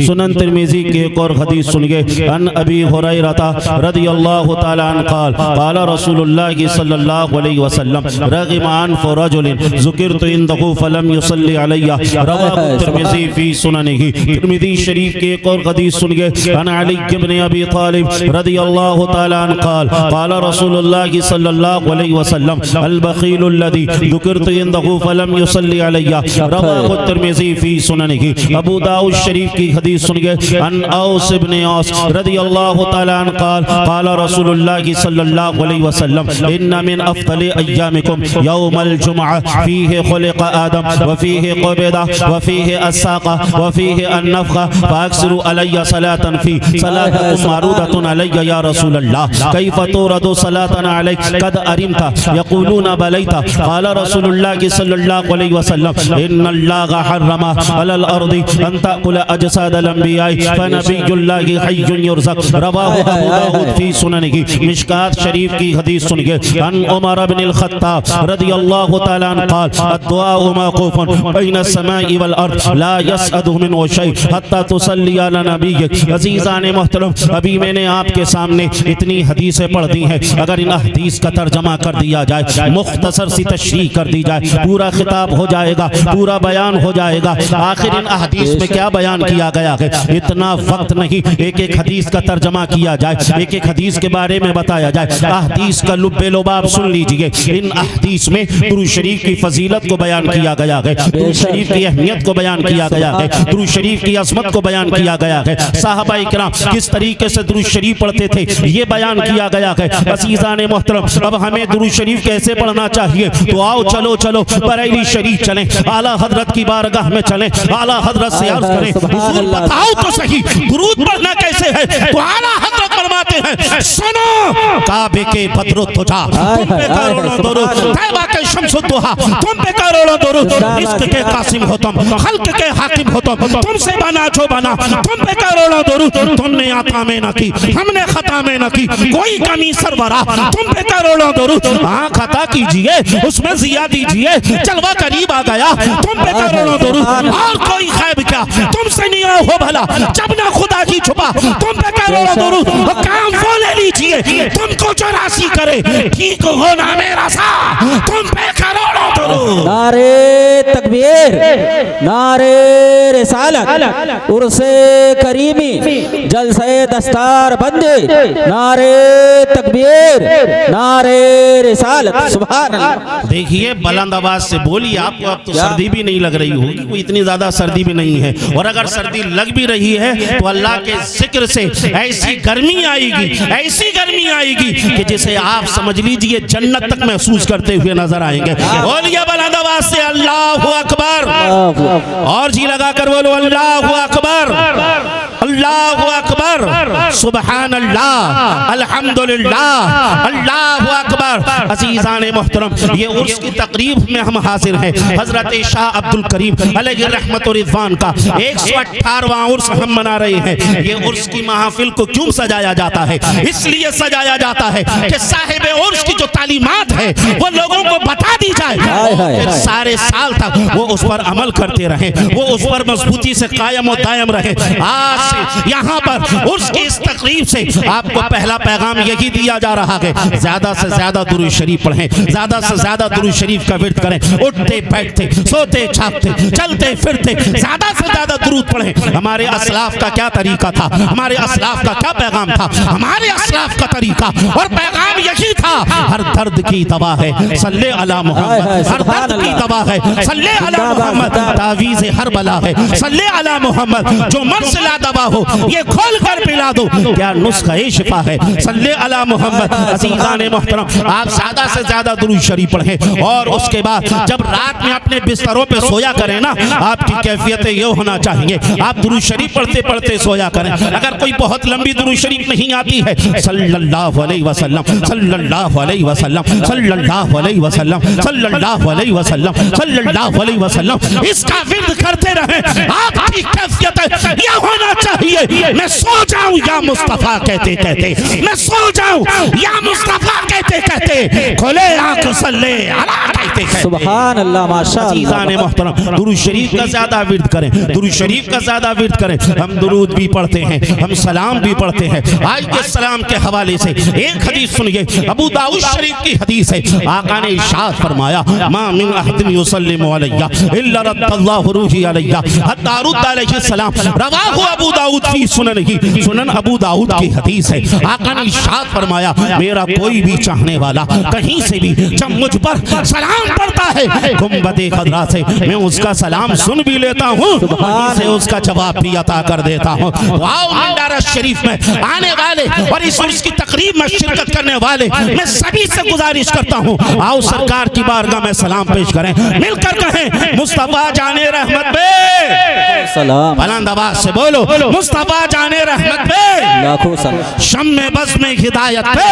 सुनन तिरमिज़ी की एक और हदीस सुनिए। अन अबी हुरैरा रज़ियल्लाहु तआला अन्हु क़ाल क़ाल रसूलुल्लाह सल्लल्लाहु अलैहि वसल्लम रग़िम अनफ़ु रजुलिन ज़ुकिरतु इंदहु फलम युसल्ली अलैया रवाहु तिरमिज़ी फ़ी सुननिही। तिरमिज़ी शरीफ की एक और हदीस सुनिए। अन अली इब्न अबी तालिब रज़ियल्लाहु तआला अन्हु क़ाल क़ाल रसूलुल्लाह सल्लल्लाहु अलैहि वसल्लम अल बख़ीलु अल्लज़ी ज़ुकिरतु इंदहु फलम युसल्ली अलैया रवाहु तिरमिज़ी फ़ी सुननिही। अबू दाऊद शरीफ की हदीस सुनिए। अन औस इब्न औस रज़ियल्लाहु तआला अन्हु क़ाल क़ाल रसूलुल्लाह सल्लल्लाहु अलैहि वसल्लम इन्न मिन अफ़्ज़ली अय्यामिकुम यौमल जुमअह फ़ीहि ख़ुलिक़ आदम व फ़ीहि क़ुबिदा व फ़ीहि अस्साक़ा व फ़ीहि अन्नफ़ख़ा फ़अक्सिरू अलैया सलातन फ़ी सलातुकुम मारूदतुन अलैया या रसूलल्लाह कैफ़ तुरदु सलातन अलैक क़द अरिमता यक़ूलूना बलैता क़ाल रसूलुल्लाह सल्लल्लाहु अलैहि वसल्लम इन्नल्लाह हर्रमा अलल अर्दि अन तअकुल अजसादल अंबिया'i फनबियुल्लाहि हय्युन युरज़क़ रवाहु अबू दाऊद फ़ी सुननिही। मिशकात शरीफ की हदीस सुनिए। अन उमर इब्न अल ख़त्ताब रज़ियल्लाहु तआला अन्हु क़ाल अद्दुआउ मौक़ूफ़ुन बैन अस्समाई वल अर्ज़ ला यसअदु मिन्हु शै हत्ता तुसल्ली अला नबिय्यिक। अज़ीज़ान मोहतरम, अभी मैंने आपके सामने इतनी हदीसें पढ़ दी हैं। अगर इन हदीस का तर्जमा कर दिया जाए, मुख्तसर सी तशरीह कर दी जाए, पूरा खिताब हो जाएगा, पूरा बयान हो जाएगा। आखिर इन हदीस में क्या बयान किया गया है, इतना वक्त नहीं एक एक हदीस का तर्जमा किया जाए, एक एक हदीस के बारे में बताया जाए। हदीस का लुब्बे लुबाब सुन लीजिए। इन हदीस में दुरूद शरीफ की फजीलत को बयान किया गया है, दुरूद शरीफ की अहमियत को बयान किया गया है, दुरूद शरीफ की अज़मत को बयान किया गया है। साहबा इकराम किस तरीके से दुरूद शरीफ पढ़ते थे ये बयान किया गया है। अज़ीज़ान मोहतरम, अब हमें दुरूद शरीफ कैसे पढ़ना चाहिए, तो आओ चलो चलो बरेली शरीफ चलें, आला हजरत की बारगाह में चलें, आला हजरत से अर्ज़ करें हुजूर बताओ तो सही दुरूद पढ़ना कैसे है। तो आला हजरत फरमाते हैं सुनो, काबे के बदरुद्दुजा तुम पे करोड़ों दुरूद, तैबा के शम्सुद्दुहा तुम पे करोड़ों दुरूद, रिज़्क़ के कासिम हो तुम, खल्क़ के हाकिम हो तुम, तुमसे बना जो बना तुम पे करोड़ों दुरूद। तुमने आता में न की, हमने खता में न की, कोई कमी सरवरा तुम पे करोड़ों दुरूद। हाँ खता कीजिए उसमें ज़िया दीजिए, जलवा करीब आ गया तुम पे करोड़ों दुरूद। और कोई खैब क्या तुमसे नहीं हो भला, जब ना खुदा की छुपा तुम पे करोड़ों दुरूद। काम वो ले लीजिए तुमको जो राशि करे, ठीक हो ना मेरा सा तुम पे करोड़ों दुरूद। नारे तकबीर, नारे रिसालत, उर्से करीमी, जलसे दस्तार बंदे, नारे तकबीर, नारे रिसालत, सुभान अल्लाह। देखिए बुलंद आवाज से बोलिए, आपको अब तो सर्दी भी नहीं लग रही होगी, कोई इतनी ज्यादा सर्दी भी नहीं है। और अगर सर्दी लग भी रही है तो अल्लाह के जिक्र से ऐसी गर्मी आएगी, ऐसी गर्मी आएगी कि जिसे आप समझ लीजिए जन्नत तक महसूस करते हुए नजर आएंगे। बोलिए बुलंद आवाज से अल्लाहु अकबर, और जी लगा कर बोलो अल्लाहु अकबर, अल्लाहु अकबर, सुबहान अल्लाह, अल्हम्दुलिल्लाह, अल्लाहु अकबर। अज़ीज़ान मोहतरम, ये उर्स की तकरीब में हम हाजिर हैं। हजरत शाह अब्दुल करीम अलैहि रहमत व रिज़वान का 118वां उर्स हम मना रहे हैं। ये उर्स की महफिल को क्यों सजाया जाता है, इसलिए सजाया जाता है कि साहिब उर्स की जो तालीमात है वो लोगों को बता दी जाए, फिर सारे साल तक वो उस पर अमल करते रहे, वो उस पर मजबूती से कायम और दायम रहे। आज से यहाँ पर उर्स की इस तकरीब से आपको पहला पैगाम यही दिया जा रहा है, ज्यादा से ज्यादा दुरूद शरीफ पढ़ें, ज्यादा से ज्यादा दुरूद शरीफ का विर्द करें, उठते बैठते सोते जागते चलते फिरते ज्यादा से ज्यादा दुरूद पढ़ें। हमारे असलाफ का क्या तरीका था, हमारे असलाफ का क्या पैगाम था, हमारे असलाफ का तरीका और पैगाम यही था, हर दर्द की दवा है सल्ले अला मुहम्मद, हर दर्द की दवा है सल्ले अला मुहम्मद, तावीज़ हर बला है सल्ले अला मुहम्मद, जो मर्ज़ ला दवा हो ये खोल कर पिला दो, क्या नुस्खा शिफा है सल्ले अला मुहम्मद। अज़ीज़ान मोहतरम, आप ज्यादा से ज्यादा दुरूद शरीफ पढ़ें और उसके बाद जब रात में अपने बिस्तरों पे सोया करें ना, आपकी कैफियत ये होना चाहिए आप दुरूद शरीफ पढ़ते पढ़ते सोया करें। अगर कोई बहुत लंबी दुरूद शरीफ नहीं आती है, सल्लल्लाहु अलैहि वसल्लम, सल्लल्लाहु अलैहि वसल्लम, सल्लल्लाहु अलैहि वसल्लम, सल्लल्लाहु अलैहि वसल्लम, सल्लल्लाहु अलैहि वसल्लम, इसका विर्द करते रहें। आपकी कैफियत यह होना चाहिए दिए मैं सो जाऊं या मुस्तफा कहते कहते, मैं सो जाऊं या मुस्तफा कहते कहते, खोले आंख सल्ले अला कहते कहते। सुभान अल्लाह, माशाअल्लाह। अजीज़ान मोहतरम, दुरूद शरीफ का ज्यादा विर्द करें, दुरूद शरीफ का ज्यादा विर्द करें। हम दुरूद भी पढ़ते हैं, हम सलाम भी पढ़ते हैं। आज के सलाम के हवाले से एक हदीस सुनिए, अबू दाऊद शरीफ की हदीस है। आका ने इरशाद फरमाया, मा मिन अहदिन युसल्लिमु अलैया इल्ला रद्दल्लाहु रूही अलैया हत्ता रुद्द अलैहि सलाम, रवाहु अबू दाऊद फी सुननिही, सुनन अबू दाऊद की हदीस है। आका ने इरशाद फरमाया, मेरा कोई भी चाहने वाला कहीं से भी जब मुझ पर सलाम पढ़ता है, गुंबदे खदरा से मैं उसका सलाम सुन भी लेता हूँ, वहीं से उसका जवाब भी अता कर देता हूँ। आओ मंडारा शरीफ में आने वाले और इस उर्स की तकरीब में शिरकत करने वाले मैं सभी से गुजारिश करता हूँ, आओ सरकार की बारगाह में सलाम पेश करें, मिलकर कहें मुस्तफा जाने रहमत पे सलाम, बुलंद आवाज से बोलो मुस्तफा जाने रहमत पे, लाखों सलाम, शम्मे बस में हिदायत पे,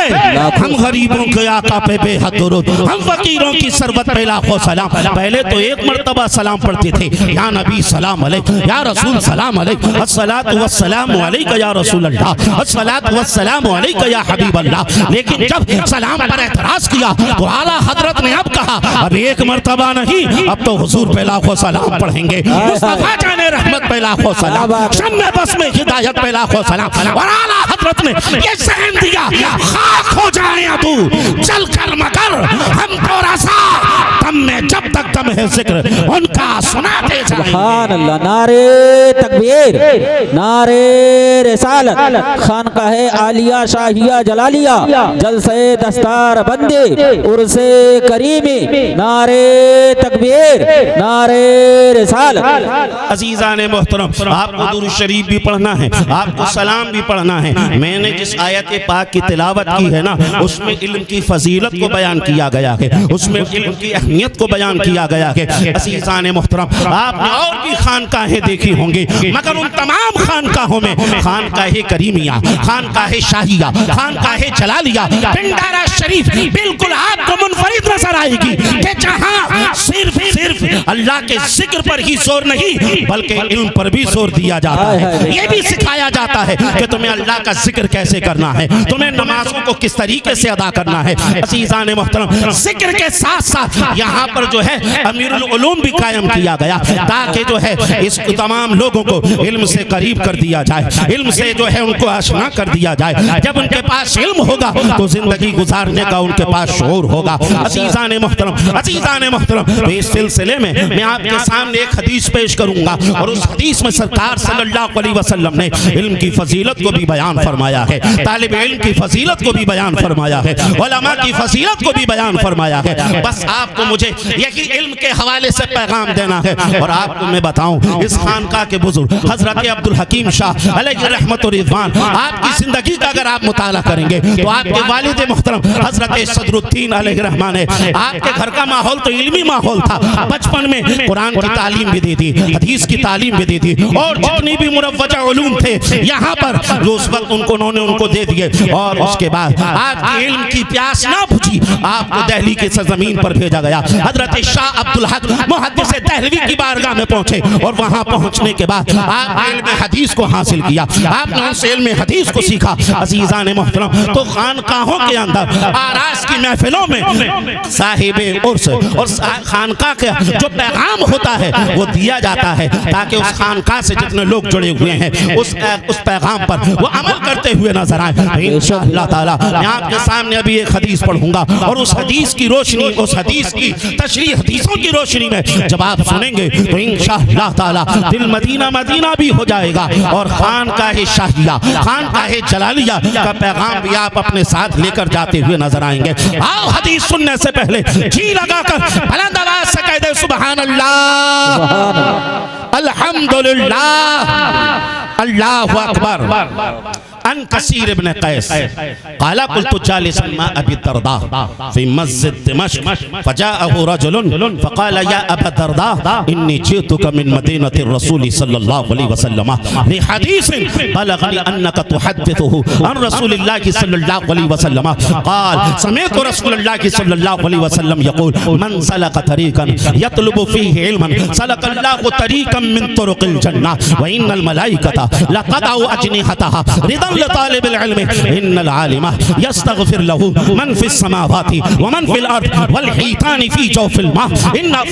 हम गरीबों के आका पे बेहद दुरूद, हम फकीरों की सरबत पे लाखों सलाम। पहले तो एक मर्तबा सलाम पढ़ते थे, या नबी सलाम अलैक, या रसूल सलाम अलैक, अस्सलातु वस्सलामु अलैका या रसूल अल्लाह, अस्सलातु वस्सलामु अलैका या हबीब अल्लाह। लेकिन जब सलाम पर एतराज किया तो आला हजरत ने अब कहा, अब एक मर्तबा नहीं, अब तो हुजूर पे लाखों सलाम पढ़ेंगे, मुस्तफा जाने रहमत पे लाखों सलाम, शम्मे बस में हिदायत पे लाखों सलाम। और आला हजरत ने ये सहन दिया, खाक हो जाए अबू चल कर मगर हम तो रसा दम में जब तक दम है जिक्र उनका सुनाते जाए। सुभान अल्लाह, नारे तकबीर, नारे रिसालत, खानकाहे आलिया शाहिया जलालिया, जलसे दस्तार बंदे उर्से करीमी, नारे तकबीर, नारे रिसालत। अजीज़ान मोहतरम, आपको दुरूद शरीफ भी पढ़ना है, आपको सलाम भी पढ़ना है। मैंने जिस आयत पाक की तिलावत की है ना, उसमें इल्म की फजीलत को बयान किया गया है, उसमें इल्म की अहमियत को बयान किया गया है। अजीज़ान मोहतरम, आपने और भी खानकाहें देखी होंगी, मगर उन तमाम खानकाहों में खानकाहे करीमिया, खानकाहे शाहिया, खानकाहे जलालिया, पिंडारा शरीफ बिल्कुल आपको मुनफरिद नजर आएगी कि जहां सिर्फ अल्लाह के जिक्र पर ही जोर नहीं बल्कि इल्म पर भी जोर दिया जाता है। ये भी सिखाया जाता है कि तुम्हें अल्लाह का जिक्र कैसे करना है, तुम्हें नमाजों को किस तरीके से अदा करना है। अज़ीज़ान मोहतरम, जिक्र के साथ साथ यहाँ पर जो है अमीरुल उलूम भी कायम किया गया ताकि जो है इस तमाम लोगों को इल्म से करीब कर दिया जाए, इल्म से जो है उनको आशना कर दिया जाए। जब उनके पास इल्म होगा तो जिंदगी गुजारने का उनके पास शऊर होगा। अज़ीज़ान मोहतरम, तो इस सिलसिले में मैं आपके सामने एक हदीस पेश करूंगा और उस हदीस में सरकार सल्लल्लाहु अलैहि वसल्लम ने इल्म की फजीलत को भी बयान फरमाया है, तालिब इल्म की फजीलत को भी बयान फरमाया है, उलमा की फजीलत को भी बयान फरमाया है। बस आपको मुझे यही इल्म के हवाले से पैगाम देना है। और आपको मैं बताऊं, इस खानका के बुजुर्ग हजरत अब्दुल हकीम शाह अलैहि रहमत व रिज़वान, आपकी जिंदगी का अगर आप मुताला करेंगे तो आपके वालिद मोहतरम हजरत सदरुद्दीन अलैहि रहमान ने आपके घर का माहौल तो इल्मी माहौल था। बचपन में कुरान की तालीम भी दी थी, हदीस की तालीम भी दी थी, और जितनी भी मुरव्वजा उलूम थे यहाँ पर जो उस वक्त उन्होंने उनको दे दिए। और उसके बाद आपकी इल्म की प्यास ना बुझी, आपको दिल्ली की सरजमीन पर भेजा गया। हजरत शाह अब्दुल हक मुहद्दिस दहलवी की बारगाह में पहुंचे और वहां पहुंचने के बाद आप इल्म हदीस को हासिल किया, आपने उनसे इल्म हदीस को सीखा। अज़ीज़ान मोहतरम, तो खानकाहों के अंदर आरास की महफिलों में साहिबे उर्स और खानका का जो पैगाम होता है वो दिया जाता है ताकि उस खानका से जितने लोग जुड़े हुए हैं उस पैगाम पर वो अमल करते हुए नजर आए। इंशाअल्लाह ताला मैं आपके सामने अभी एक हदीस पढ़ूंगा और उस हदीस की रोशनी, उस हदीस की तशरीह हदीसों की रोशनी में जब आप सुनेंगे तो इंशाअल्लाह ताला दिल मदीना मदीना भी हो जाएगा और खानकाहे शाहिया, खानकाहे जलालिया का पैगाम भी आप अपने साथ लेकर जाते हुए नजर आएंगे। आओ हदीस सुनने से पहले जी लगाकर बुलंद आवाज से कह दे सुभान अल्लाह, अल्हम्दुलिल्लाह, अल्लाहु अकबर। अन कसीर इब्न कैस क़ाला क़ुल्तु जालिसन मा अबी दरदा फ़ी मस्जिद दिमश्क फ़जाअहु रजुलन फ़क़ाल या अबा दरदा इन्नी जीतुका मिन मदीनति रसूल सल्लल्लाहु अलैहि वसल्लम बिहदीसिन बलगनी अन्नका तुहद्दिथुहु अन रसूलिल्लाहि सल्लल्लाहु अलैहि वसल्लम क़ाल समिअतु रसूलल्लाहि सल्लल्लाहु अलैहि वसल्लम यक़ूल मन सलका तरीक़न यतलुबु फ़ीहि इल्मन सलकल्लाहु तरीक़न मिन तुरुक़िल जन्नह व इन्नल मलाइकता लक़दउ अजनिहतहा रिदन लितालिबिल इल्म इन्नल आलिमा यस्तगफिर लहु मन फिस समावाति व मन फिल अर्द वल हीतानि फी जौफिल मा इन्ना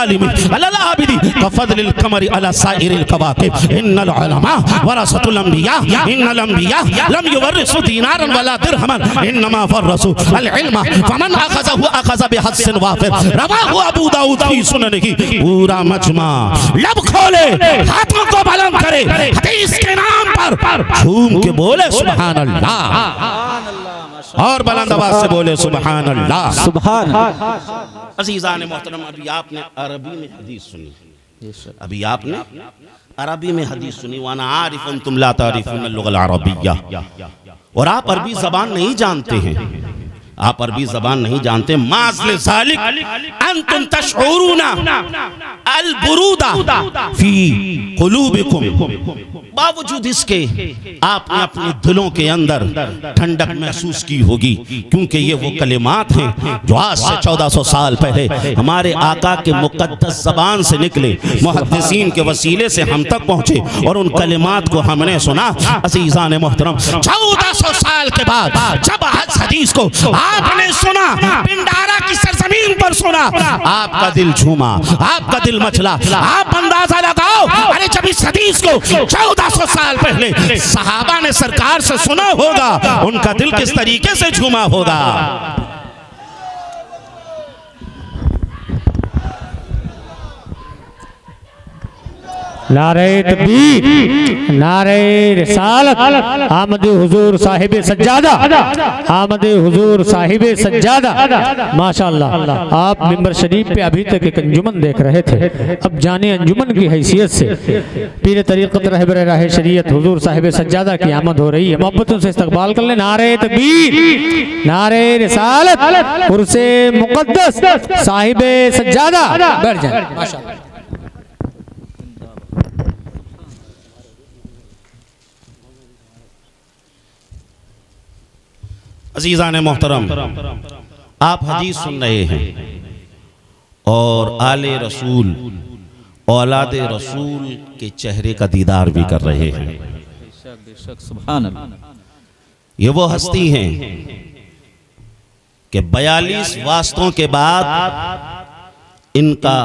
आलिमी अलल आबिदी कफदलिल कमरि अला साइरिल कवाकिब इन्नल उलमा वरसतुल अंबिया इन्नल अंबिया लम युवरिसु दीनारन वला दिरहमन इन्नमा वरसु अल इल्मा फमन अखज़हु अखज़ बिहस्सिन वाफिर रवाहु अबू दाऊद फी सुननिही। पूरा मजमा लब खोले, हाथों को बुलंद करे, हदीस के नाम पर झूम के बोले सुभान अल्लाह और बुलंद आवाज से बोले सुभान अल्लाह सुभान। अज़ीज़ान मोहतरम, अभी आपने अरबी में हदीस सुनी, अभी आपने अरबी में हदीस सुनी। वाना आरिफुन तुम ला तारिफुन लुगल अरबिया, और आप अरबी जबान नहीं जानते हैं, आप अरबी जबान नहीं जानते। माज़ल ज़ालिक अंतुम तशऊरुना अल बुरूदा फी कुलूबिकुम, बावजूद इसके आपने अपने दिलों के अंदर ठंडक महसूस की होगी, क्योंकि ये वो कलिमात हैं जो आज से 1400 साल पहले हमारे आका के मुक़द्दस ज़बान से निकले, मुहद्दिसीन के वसीले से हम तक पहुँचे और उन कलिमात को हमने सुना। अज़ीज़ान मोहतरम, 1400 साल के बाद जब हदीस को आपने सुना, पिंडारा की सरजमीन पर सुना, आपका दिल झूमा, आपका दिल मचला। आप अंदाजा लगाओ, अरे जब इस हदीस को 1400 साल पहले सहाबा ने सरकार से सुना होगा, उनका दिल किस तरीके से झूमा होगा। नारे तकबीर, नारे रिसालत, आमद हुजूर साहिब सज्जादा, आमद हुजूर साहिब सज्जादा। माशाअल्लाह, आप मिंबर शरीफ पे अभी तक एक अंजुमन देख रहे थे, अब जाने अंजुमन की हैसियत से पीर तरीक़त रहबर राह शरीयत हुजूर साहिब सज्जादा की आमद हो रही है। मोहब्बतों से इस्तकबाल कर ले। नारे तकबीर, नारे रिसालत, उर्से मुक़द्दस साहिब सज्जादा। बैठ जाए। माशाअल्लाह। अज़ीज़ान मोहतरम, आप हदीस सुन रहे हैं और आले रसूल, औलाद रसूल के चेहरे का दीदार भी कर रहे हैं। ये वो हस्ती हैं कि 42 वास्तों के बाद इनका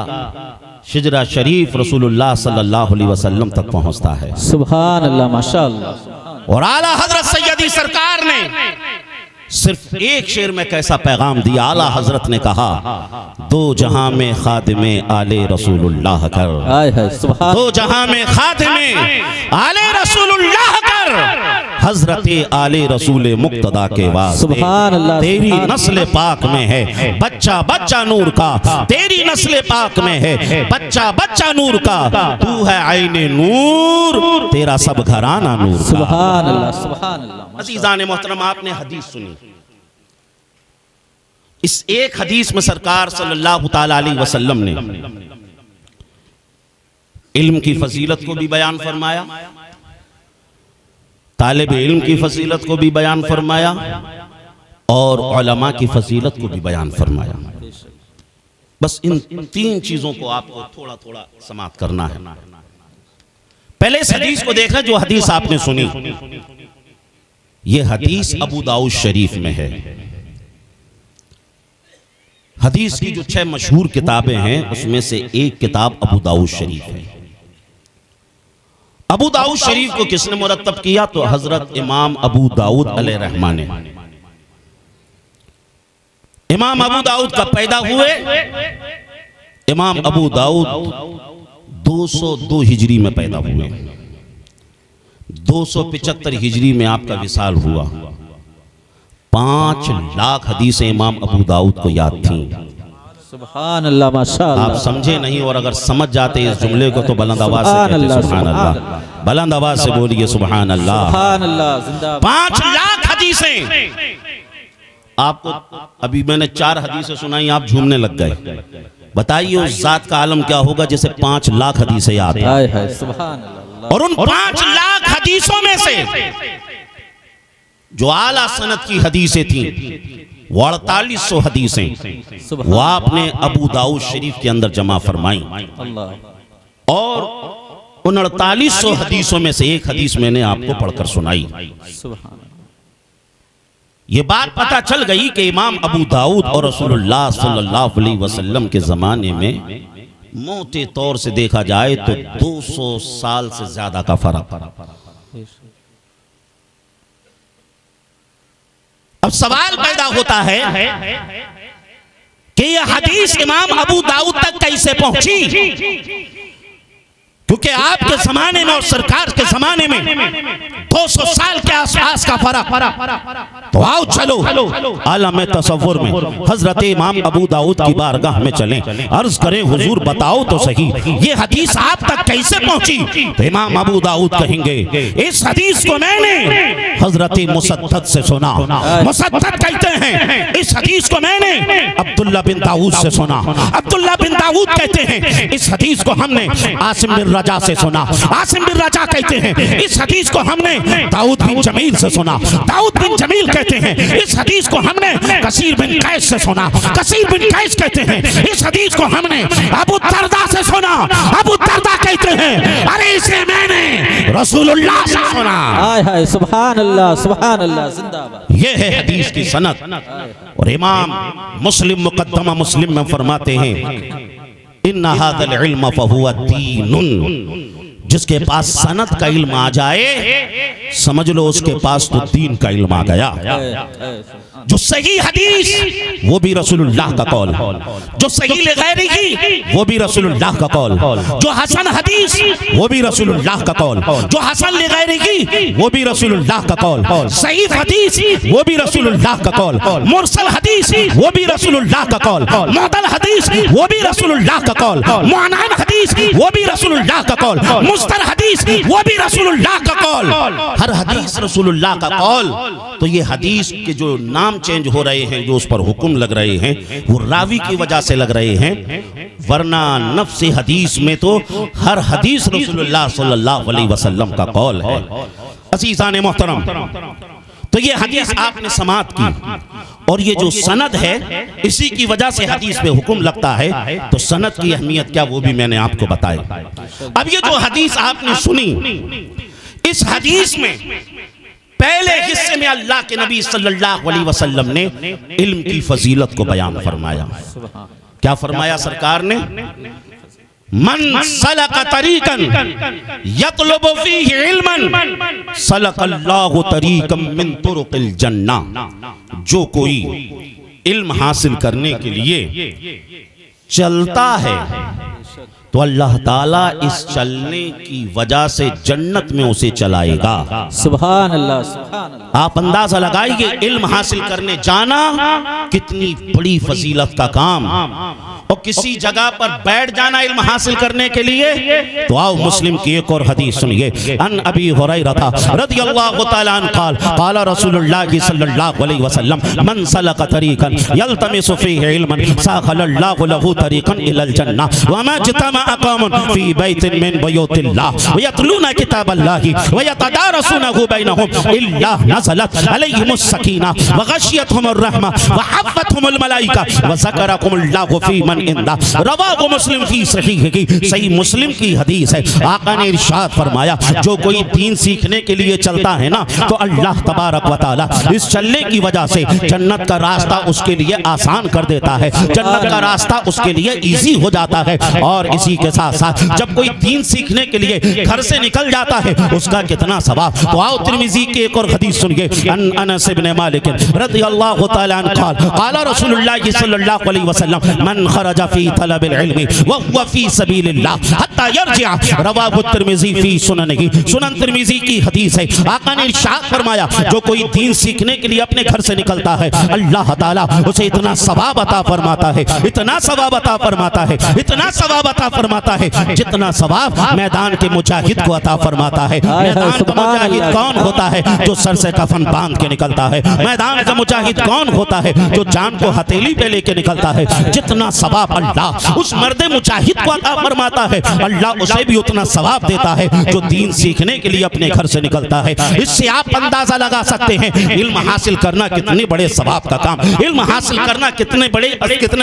शिजरा शरीफ रसूलुल्लाह सल्लल्लाहु अलैहि वसल्लम तक पहुंचता है। सुभान अल्लाह, माशाअल्लाह। और आला हजरत सैयदी सरकार ने सिर्फ एक शेर में कैसा पैगाम दिया। आला हजरत ने कहा, दो जहां में खादिमे आले रसूलुल्लाह कर, दो जहां में खादिमे आले रसूलुल्लाह कर, हजरत आले रसूल मुक्तदा के वास्ते। सुभान अल्लाह। तेरी नस्ल पाक में है बच्चा बच्चा नूर का, तेरी नस्ल पाक में है बच्चा बच्चा नूर का, तू है आईने नूर, तेरा सब घराना नूर का। सुभान अल्लाह, सुभान अल्लाह। अज़ीज़ान मोहतरम, आपने हदीस सुनी। इस एक हदीस में सरकार सल्लल्लाहु ताला अलैहि वसल्लम ने इल्म की फजीलत को भी बयान फरमाया, तालिब इल्म की फजीलत को भी बयान फरमाया और उलमा की फजीलत को भी बयान फरमाया। बस इन 3 चीजों को आपको थोड़ा थोड़ा समाप्त करना है। पहले इस हदीस को देखा जो हदीस आपने सुनी। ये हदीस अबू दाऊद शरीफ में है। हदीस की जो 6 मशहूर किताबें हैं उसमें से एक किताब अबू दाऊद शरीफ है। अबू दाऊद शरीफ को किसने मुरत्तब किया? तो हजरत इमाम अबू दाऊद अलैहिर्रहमा ने। इमाम अबू दाऊद कब पैदा हुए? इमाम अबू दाऊद 202 हिजरी में पैदा हुए। 275 हिजरी में आपका विसाल हुआ। 5 लाख हदीसें इमाम अबू दाऊद को याद थीं। सुभान अल्लाह, माशाअल्लाह। आप समझे नहीं, और अगर समझ जाते इस जुमले को तो बुलंद आवाज से कहते सुभान अल्लाह। बुलंद आवाज से बोलिए सुभान अल्लाह। सुभान अल्लाह, जिंदाबाद। 5 लाख हदीसें। आपको अभी मैंने 4 हदीसें सुनाई, आप झूमने लग गए। बताइए उस जात का आलम क्या होगा जिसे 5 लाख हदीसें याद हैं। सुभान अल्लाह। और उन 5 लाख हदीसों में से जो आला सनद की हदीसें थी, 4800 हदीसें वो आपने अबू दाऊद शरीफ के अंदर जमा फरमाई। और उन 4800 हदीसों में से एक हदीस मैंने आपको पढ़कर सुनाई। सुभान ये बात पता चल गई कि इमाम अबू दाऊद और रसूलुल्लाह सल्लल्लाहु अलैहि वसल्लम के ज़माने में मोटे तौर से देखा जाए तो 200 साल से ज्यादा का फर्क। अब सवाल पैदा होता है कि यह हदीस इमाम अबू दाऊद तक कैसे पहुंची, क्योंकि आपके जमाने में और सरकार के जमाने में 200 साल के आसपास का फर्क। तो आओ चलो आलम तसव्वुर में हजरत इमाम अबू दाऊद की बारगाह में चलें, अर्ज करें हुजूर बताओ तो सही ये हदीस आप तक कैसे पहुंची। तो इमाम अबू दाऊद कहेंगे इस हदीस को मैंने हजरत मुसद्दद से सुना। मुसद्दद कहते हैं इस हदीस को मैंने अब्दुल्ला बिन दाऊद से सुना। अब्दुल्ला बिन दाऊद कहते हैं इस हदीस को हमने आसिम बिन रजा से सुना। आसिम बिन रजा कहते हैं इस हदीस को हमने दाऊद बिन जमील से सुना। दाऊद बिन जमील कहते हैं इस हदीस को हमने कसीर बिन कैस से सुना। कसीर बिन कैस कहते हैं इस हदीस को हमने अबू दरदा से सुना। अबू दरदा कहते हैं अरे इसे मैंने रसूलुल्लाह से सुना। हाय हाय सुभान अल्लाह जिंदाबाद। ये है हदीस की सनद। और इमाम मुस्लिम मुकद्दमा मुस्लिम में फरमाते हैं इन्ना हाज़ल इल्म फहुवा दीनुन, जिसके पास सनद का इल्म आ जाए समझ लो उसके पास तो दीन का इल्म आ गया। जो सही हदीस वो भी रसूलुल्लाह का कौल, जो सही लगैरी की वो भी रसूलुल्लाह का कौल, जो हसन हदीस वो भी रसूलुल्लाह का कौल, जो हसन लगैरी की वो भी रसूलुल्लाह का कौल, सही हदीस वो भी रसूलुल्लाह का कौल, मुरसल हदीस वो भी रसूलुल्लाह का कौल, मुअदल हदीस वो भी रसूलुल्लाह का कौल, मुअनन हदीस वो भी रसूलुल्लाह का कौल, मुस्तर हदीस वो भी रसूलुल्लाह का कौल। हर हदीस रसूलुल्लाह का कौल। तो ये हदीस के जो नाम चेंज हो रहे हैं, जो उस पर हुक्म लग रहे हैं, वो रावी की वजह से लग रहे हैं, वरना नफ्स हदीस में तो हर हदीस रसूलुल्लाह सल्लल्लाहु अलैहि वसल्लम का कौल है। अज़ीज़ान मोहतरम, तो ये हदीस आपने समाअत की और ये जो सनद है इसी की वजह से हदीस पे हुक्म लगता है। तो सनद की अहमियत क्या वो भी मैंने आपको बताया। अब ये जो हदीस आपने सुनी, इस हदीस में पहले हिस्से में अल्लाह के नबी सल्लल्लाहु अलैहि वसल्लम ने इल्म की फजीलत को बयान फरमाया। क्या फरमाया सरकार ने? मन सलक तरीकन यतलबु फीहि इल्मन सलकल्लाहु तरीकम मिन तुरुकिल जन्ना। जो कोई इल्म हासिल करने के लिए चलता है तो अल्लाह ताला इस चलने की वजह से जन्नत में उसे चलाएगा। सुभान अल्लाह सुभान अल्लाह। आप अंदाजा लगाइए इल्म हासिल करने जाना कितनी बड़ी फजीलत का काम, और किसी जगह पर बैठ जाना इल्म हासिल करने के लिए। तो आओ मुस्लिम की एक और हदीस सुनिए। अन अबी हुरैरा रज़ियल्लाहु तआला अन्हु क़ाल क़ाल रसूलुल्लाह सल्लल्लाहु अलैहि वसल्लम मन सलक तरीक़न यल्तमिसु फ़ीहि इल्मन सख़लल्लाहु लहु तरीक़न इलल जन्नह व मा जतमा क़ौमुन फ़ी बैतिन मिन बुयूतिल्लाह व यतलूना किताबल्लाहि व यतदारसूनहु बैनहुम इल्ला नज़लत अलैहिमुस सकीना व गशियतहुमुर रहमा व हफ़्फ़तहुमुल मलाइका व ज़करहुमुल्लाहु फ़ी मन इंदा। रवाहु मुस्लिम फी सहीह की, सही मुस्लिम की हदीस है। आका ने इरशाद फरमाया जो कोई दीन सीखने के लिए चलता है ना, तो अल्लाह तबारक व तआला इस चलने की वजह से जन्नत का रास्ता उसके लिए आसान कर देता है, जन्नत का रास्ता उसके लिए इजी हो जाता है। और इसी के साथ साथ जब कोई दीन सीखने के लिए घर से निकल जाता है उसका कितना सवाब। तो आओ तिरमिज़ी की एक और हदीस सुनिए। अनस इब्न मालिक रज़ियल्लाहु तआला अन्हु क़ाल क़ाल रसूलुल्लाह सल्लल्लाहु अलैहि वसल्लम मन खरज फी तलबिल इल्मी व हुवा फी सबीलिल्लाह हत्ता यरजिअ। रवाहु तिरमिज़ी फी सुननिही, सुनन तिरमिज़ी की हदीस है। आका ने इरशाद फरमाया जो कोई दीन सीखने के लिए अपने घर से निकलता है अल्लाह ताला उसे इतना सवाब अता फरमाता है, इतना सवाब अता फरमाता है, इतना सवाब अता फरमाता है जितना सवाब मैदान के मुजाहिद को अता फरमाता है। मैदान का मुजाहिद कौन होता है? जो सर से कफन बांध के निकलता है। मैदान का मुजाहिद कौन होता है? जो जान को हथेली पे लेके निकलता है। जितना सवाब सवाब अल्लाह उस मर्द मुजाहिद को अता फरमाता है। अल्लाह उसे भी उतना सवाब देता है जो दीन सीखने के लिए अपने घर से निकलता है। इससे आप अंदाजा लगा सकते हैं इल्म हासिल करना कितने बड़े सवाब का काम, इल्म हासिल करना कितने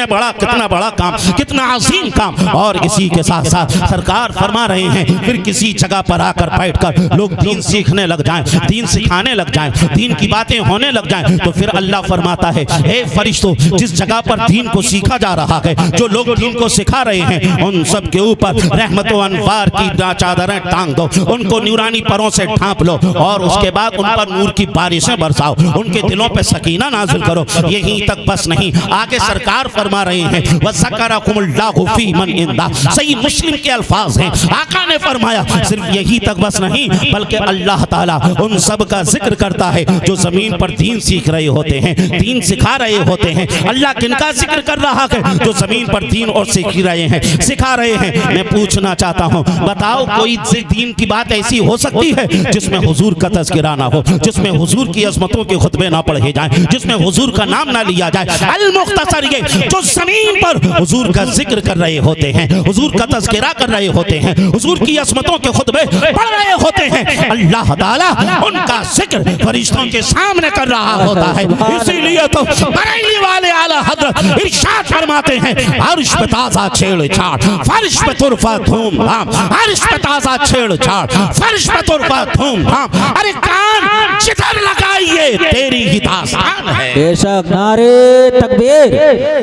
बड़ा काम, कितना अजीम काम। और इसी के साथ साथ सरकार फरमा रहे हैं फिर किसी जगह पर आकर बैठकर लोग दीन सीखने लग जाएं, दीन सिखाने लग जाएं, दीन की बातें होने लग जाएं, तो फिर अल्लाह फरमाता है हे फरिश्तों, जिस जगह पर दीन को सीखा जा रहा है, जो लोग दीन को सिखा रहे हैं, उन सब के ऊपर रहमत व अनवार की चादरें टांग दो, उनको नूरानी परों से ढांप लो और उसके बाद उन पर नूर की बारिशें बरसाओ, उनके दिलों पे सकीना नाजिल करो। यहीं तक बस नहीं, आगे सरकार फरमा रहे हैं वज़करकुमुल्लाहु फी मन इंदा, सही मुस्लिम के अल्फाज हैं। आका ने फरमाया सिर्फ यही तक बस नहीं, बल्कि अल्लाह ताला उन सब का जिक्र करता है जो जमीन पर दीन सीख रहे होते हैं, दीन सिखा रहे होते हैं। अल्लाह किनका जिक्र कर रहा है? जो जमीन पर दीन और सीख रहे हैं, सिखा रहे हैं। मैं पूछना चाहता हूँ, बताओ कोई दीन की बात ऐसी हो सकती है जिसमें हुजूर का तज़किरा ना हो, जिसमें हुजूर की अज़मतों के खुतबे ना पढ़े जाएं, जिसमें हुजूर का नाम ना लिया जाए? अल मुख्तसर ये जो जमीन पर हुजूर का जिक्र कर रहे होते हैं, हुजूर का तज़किरा कर रहे होते हैं, हुजूर की अज़मतों के खुतबे पढ़ रहे होते हैं, अल्लाह ताला उनका जिक्र फरिश्तों के सामने कर रहा होता है। इसीलिए तो बरेली वाले आला हज़रत इरशाद फरमाते हैं अर्श पे ताज़ा छेड़छाड़, फर्श पे तुरफा धूमधाम, अर्श पे ताज़ा छेड़छाड़, फर्श पे तुरफा धूमधाम। अरे कान जिधर लगाइए तेरी ही दास्तान है। बेशक नारे तकबीर,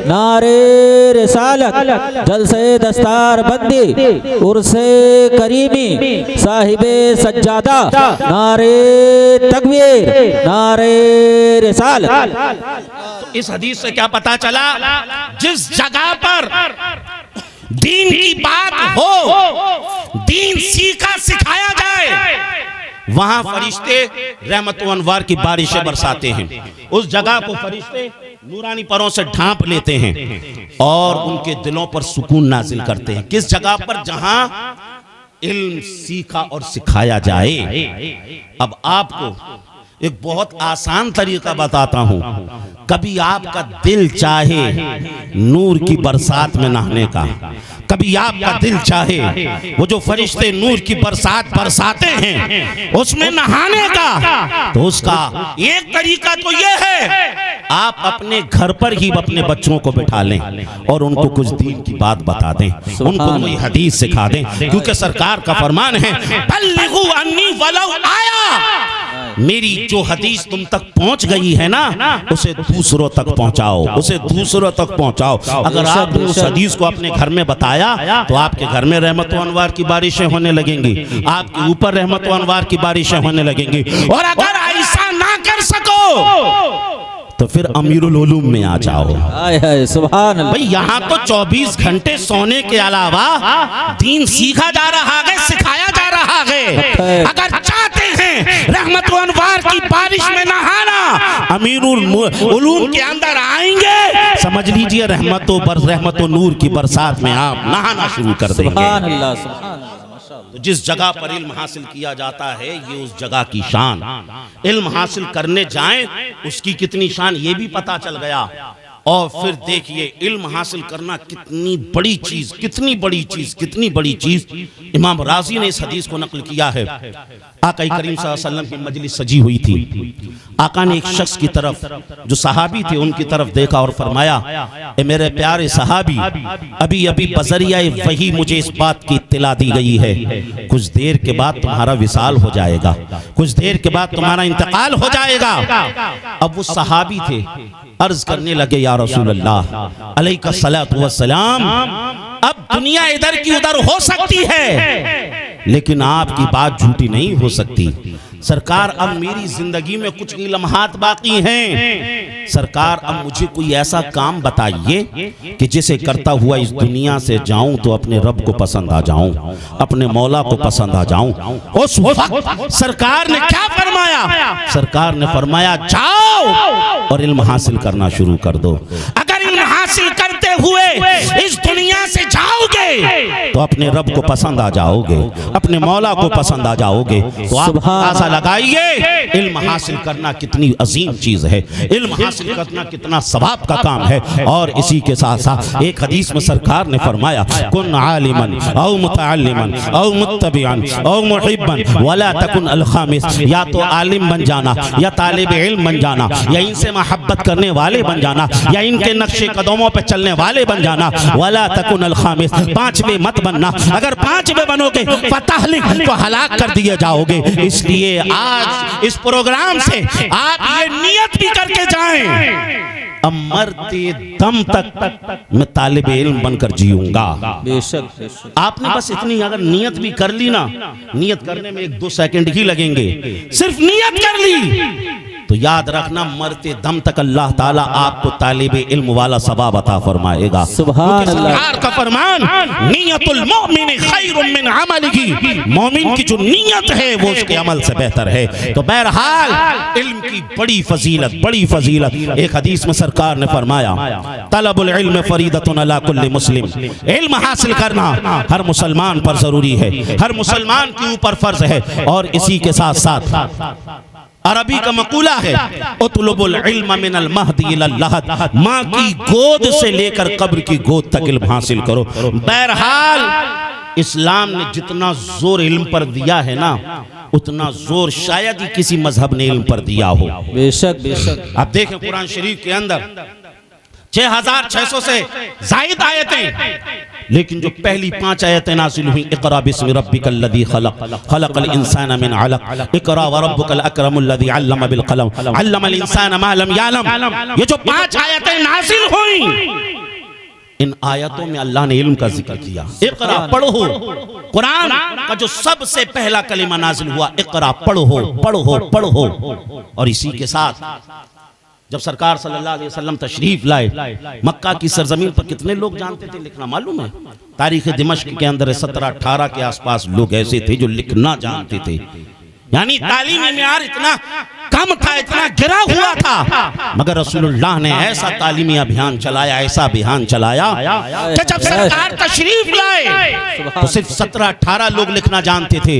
नारे रिसालत, जलसे दस्तार बंदी, उर्से करीमी, साहिबे सज्जादा, नारे तकबीर, नारे रिसालत। इस हदीस से क्या पता चला? जिस जगह पर दीन की बात हो, दीन सीखा सिखाया जाए, वहां फरिश्ते रहमत व अनवार की बारिशें बरसाते हैं। उस जगह को फरिश्ते नूरानी परों से ढांप लेते हैं और उनके दिलों पर सुकून नाजिल करते हैं। किस जगह पर? जहां इल्म सीखा और सिखाया जाए। अब आपको एक बहुत आसान तरीका बताता हूं। कभी आपका दिल चाहे नूर की बरसात में नहाने का, कभी आपका दिल चाहे वो जो फरिश्ते नूर की बरसात बरसाते हैं उसमें नहाने का, तो उसका एक तरीका तो ये है आप अपने घर पर ही अपने बच्चों को बिठा लें और उनको कुछ दीन की बात बता दें, उनको कोई हदीस सिखा दें। क्योंकि सरकार का फरमान है बल्लिगू अन्नी वलौ आया, मेरी जो हदीस तुम तक पहुंच गई है ना, उसे दूसरों तक पहुंचाओ, उसे दूसरों तक पहुंचाओ। अगर आपने उस हदीस को अपने घर में बताया तो आपके घर में रहमत व अनवार की बारिशें होने लगेंगी, आपके ऊपर रहमत व अनवार की बारिशें होने लगेंगी। और अगर ऐसा ना कर सको तो फिर अमीरुल उलूम में आ जाओ। सुभान अल्लाह। भाई यहाँ तो 24 घंटे सोने के अलावा दीन सीखा जा रहा है, सिखाया जा रहा है। अगर चाहते हैं रहमत व अनवार की बारिश में नहाना, अमीरुल उलूम के अंदर आएंगे, समझ लीजिए रहमत व नूर की बरसात में आप नहाना शुरू कर देंगे। सुभान अल्लाह, सुभान अल्लाह। तो जिस जगह पर इल्म हासिल किया जाता है ये उस जगह की शान। इल्म हासिल करने जाएं उसकी कितनी शान ये भी पता चल गया। और फिर देखिए इल्म हासिल करना कितनी बड़ी चीज, कितनी बड़ी चीज, कितनी बड़ी चीज। इमाम राजी ने इस हदीस को नकल किया है। आका करीम सल्लल्लाहु अलैहि वसल्लम की मजलिस सजी हुई थी। आका ने एक शख्स की तरफ जो सहाबी थे उनकी तरफ देखा और फरमाया, ए मेरे प्यारे सहाबी, अभी अभी बजरिया वही मुझे इस बात की इत्तिला दी गई है, कुछ देर के बाद तुम्हारा विसाल हो जाएगा, कुछ देर के बाद तुम्हारा इंतकाल हो जाएगा। अब वो सहाबी थे, अर्ज करने लगे या रसूल अल्लाह अलैका सलातु वस्सलाम, अब दुनिया इधर की उधर हो सकती है लेकिन आपकी बात झूठी नहीं हो सकती। सरकार अब मेरी जिंदगी में कुछ ही लम्हात बाकी हैं, सरकार अब मुझे कोई ऐसा काम बताइए कि जिसे करता हुआ इस दुनिया से जाऊं तो अपने रब को पसंद आ जाऊं, अपने मौला को पसंद आ जाऊं। उस वक्त सरकार ने क्या फरमाया? सरकार ने फरमाया जाओ और इल्म हासिल करना शुरू कर दो। अगर इल्म हासिल करते हुए इस दुनिया से जाओगे तो अपने रब को पसंद आ जाओगे, अपने मौला को पसंद आ जाओगे। तो आप आशा लगाइए, इल्म हासिल करना कितनी अजीम चीज है, इल्म हासिल करना कितना सवाब का काम है। और इसी के साथ साथ एक हदीस में सरकार ने फरमाया, कुन आलिमन औ मुतअल्लिमन औ मुत्तबिअन औ मुहिब्बन वला तकुन अल खामिस। या तो आलिम बन जाना, या तालिब इल्म बन जाना, या इनसे मोहब्बत करने वाले बन जाना, या इनके नक्शे कदमों पे चलने वाले बन जाना। वला तकुन अल खामिस, पांचवें मत बनना। अगर पांचवें बनोगे फतहलिक, तो हलाक कर दिए जाओगे। इसलिए आज इस प्रोग्राम से आप ये नियत भी करके जाएं, अब मरते दम तक मैं तालिब इल्म बनकर जीऊंगा। बेशक बेशक। आपने बस इतनी अगर नियत भी कर ली ना, नियत करने में 1-2 सेकंड ही लगेंगे, सिर्फ नियत कर ली तो याद रखना मरते दम तक अल्लाह ताला आपको तालिब इल्म वाला सवाब अता फरमाएगा। सुभान अल्लाह। सरकार का फरमान, नियतुल मोमिन खैरुम मिन अमलिही, मोमिन की जो नियत है वो उसके अमल से बेहतर है। तो बहरहाल इल्म की बड़ी फजीलत, बड़ी फजीलत। एक हदीस में सरकार ने फरमाया, तलबुल इल्म फरीदतुन अला कुल्ली मुस्लिम, इल्म हासिल करना हर मुसलमान पर जरूरी है, हर मुसलमान के ऊपर फर्ज है। और इसी के साथ साथ अरबी का मकूला है, उतलुबुल इल्म मिनल महदी इलल लहद, माँ की गोद से लेकर कब्र की गोद तक इल्म हासिल करो। बहरहाल इस्लाम ने जितना जोर इल्म पर दिया है ना, उतना जोर शायद ही किसी मजहब ने इल्म पर दिया हो। बेशक बेशक। आप देखें कुरान शरीफ के अंदर 6600 से जायद आयतें, लेकिन जो पहली 5 आयतें नाज़िल हुई, इक़रा बिस्मि रब्बिकल लज़ी खलक़, खलक़ल इंसाना मिन अलक़, इक़रा व रब्बुकल अकरमुल लज़ी अल्लम बिल क़लम, अल्लमल इंसाना मा लम यअलम। ये जो 5 आयतें नाज़िल हुई, इन आयतों में अल्लाह ने इल्म का जिक्र किया। इक़रा पढ़ो, कुरान का जो सबसे पहला कलिमा नाज़िल हुआ, इक़रा पढ़ो पढ़ो पढ़ो। और इसी के साथ जब सरकार सल्लल्लाहु अलैहि वसल्लम तशरीफ लाए, मक्का की सरजमीन पर कितने लोग जानते थे लिखना मालूम है? तारीख दिमश्क के अंदर 17-18 के आसपास लोग ऐसे थे जो लिखना जानते थे। यानी तालीमी मेयार इतना कम था, इतना गिरा हुआ था, मगर रसूलुल्लाह ने ऐसा तालीमी अभियान चलाया, ऐसा अभियान चलाया कि जब सरकार तशरीफ लाए तो सिर्फ 17-18 लोग लिखना जानते थे,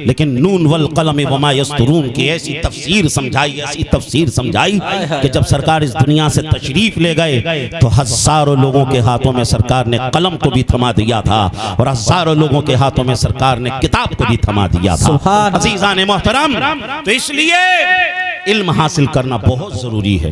लेकिन नून वल कलम वमा यस्तरून की ऐसी तफसीर समझाई, ऐसी तफसीर समझाई कि जब सरकार इस दुनिया से तशरीफ ले गए तो हजारों लोगों के हाथों में सरकार ने कलम को भी थमा दिया था, और हजारों लोगों के हाथों में सरकार ने किताब को भी थमा दिया था। अज़ीज़ान मोहतरम, तो इसलिए इल्म हासिल करना बहुत जरूरी है,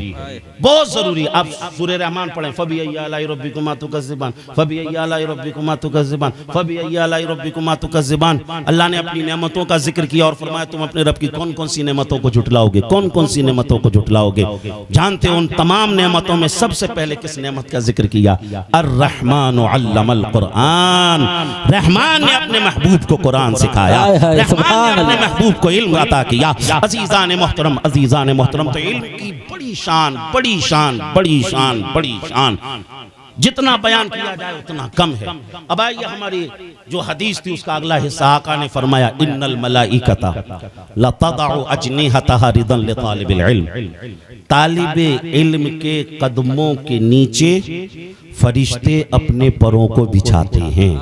बहुत जरूरी। आप सूरह रहमान पढ़ें, फबिअय्यि आलाइ रब्बिकुमा तुकज़्ज़िबान, फबिअय्यि आलाइ रब्बिकुमा तुकज़्ज़िबान, फबिअय्यि आलाइ रब्बिकुमा तुकज़्ज़िबान। अल्लाह ने अपनी नेमतों का जिक्र किया और फरमाया तुम अपने रब की कौन कौन सी नेमतों को झुटलाओगे, कौन कौन सी नेमतों को झुटलाओगे। जानते हो उन तमाम नेमतों में सबसे पहले किस नेमत का जिक्र किया? अर्रहमानु अल्लमल कुरान, रहमान ने अपने महबूब को कुरान सिखाया, रहमान ने अपने महबूब को इल्म अता किया। अज़ीज़ान मोहतरम, अज़ीज़ान मोहतरम, तो इल्म की बड़ी शान, बड़ी शान, बड़ी शान, बड़ी शान, जितना बयान किया जाए उतना कम है। अब आइए हमारी जो हदीस थी उसका अगला हिस्सा, आका ने फरमाया, इन्नल मलाइकता लतदउ अजनिहतहा रिदन लितालिबिल इल्म, तालिबे इल्म के कदमों के नीचे फरिश्ते अपने परों को बिछाते हैं।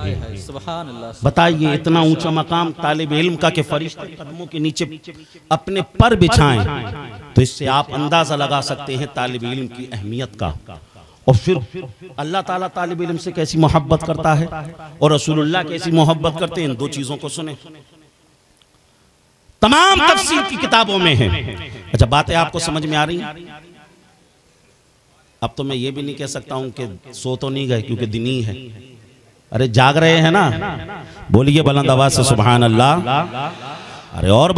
बताइए इतना ऊंचा मकाम तालिब इल्म का कि फरिश्ते कदमों के नीचे अपने पर बिछाएं, तो इससे आप अंदाजा लगा सकते हैं तालिब इल्म की अहमियत का। और फिर अल्लाह ताला तालिब इल्म से कैसी मोहब्बत करता है और रसूलुल्लाह कैसी मोहब्बत करते हैं, इन 2 चीजों को सुने। तमाम तफसीर की किताबों में है। अच्छा, बातें आपको समझ में आ रही हैं? अब तो मैं ये भी नहीं कह सकता हूं कि सो तो नहीं गए, क्योंकि दिन ही है। अरे जाग रहे हैं ना? बोलिए बुलंद आवाज से सुभान अल्लाह। अरे और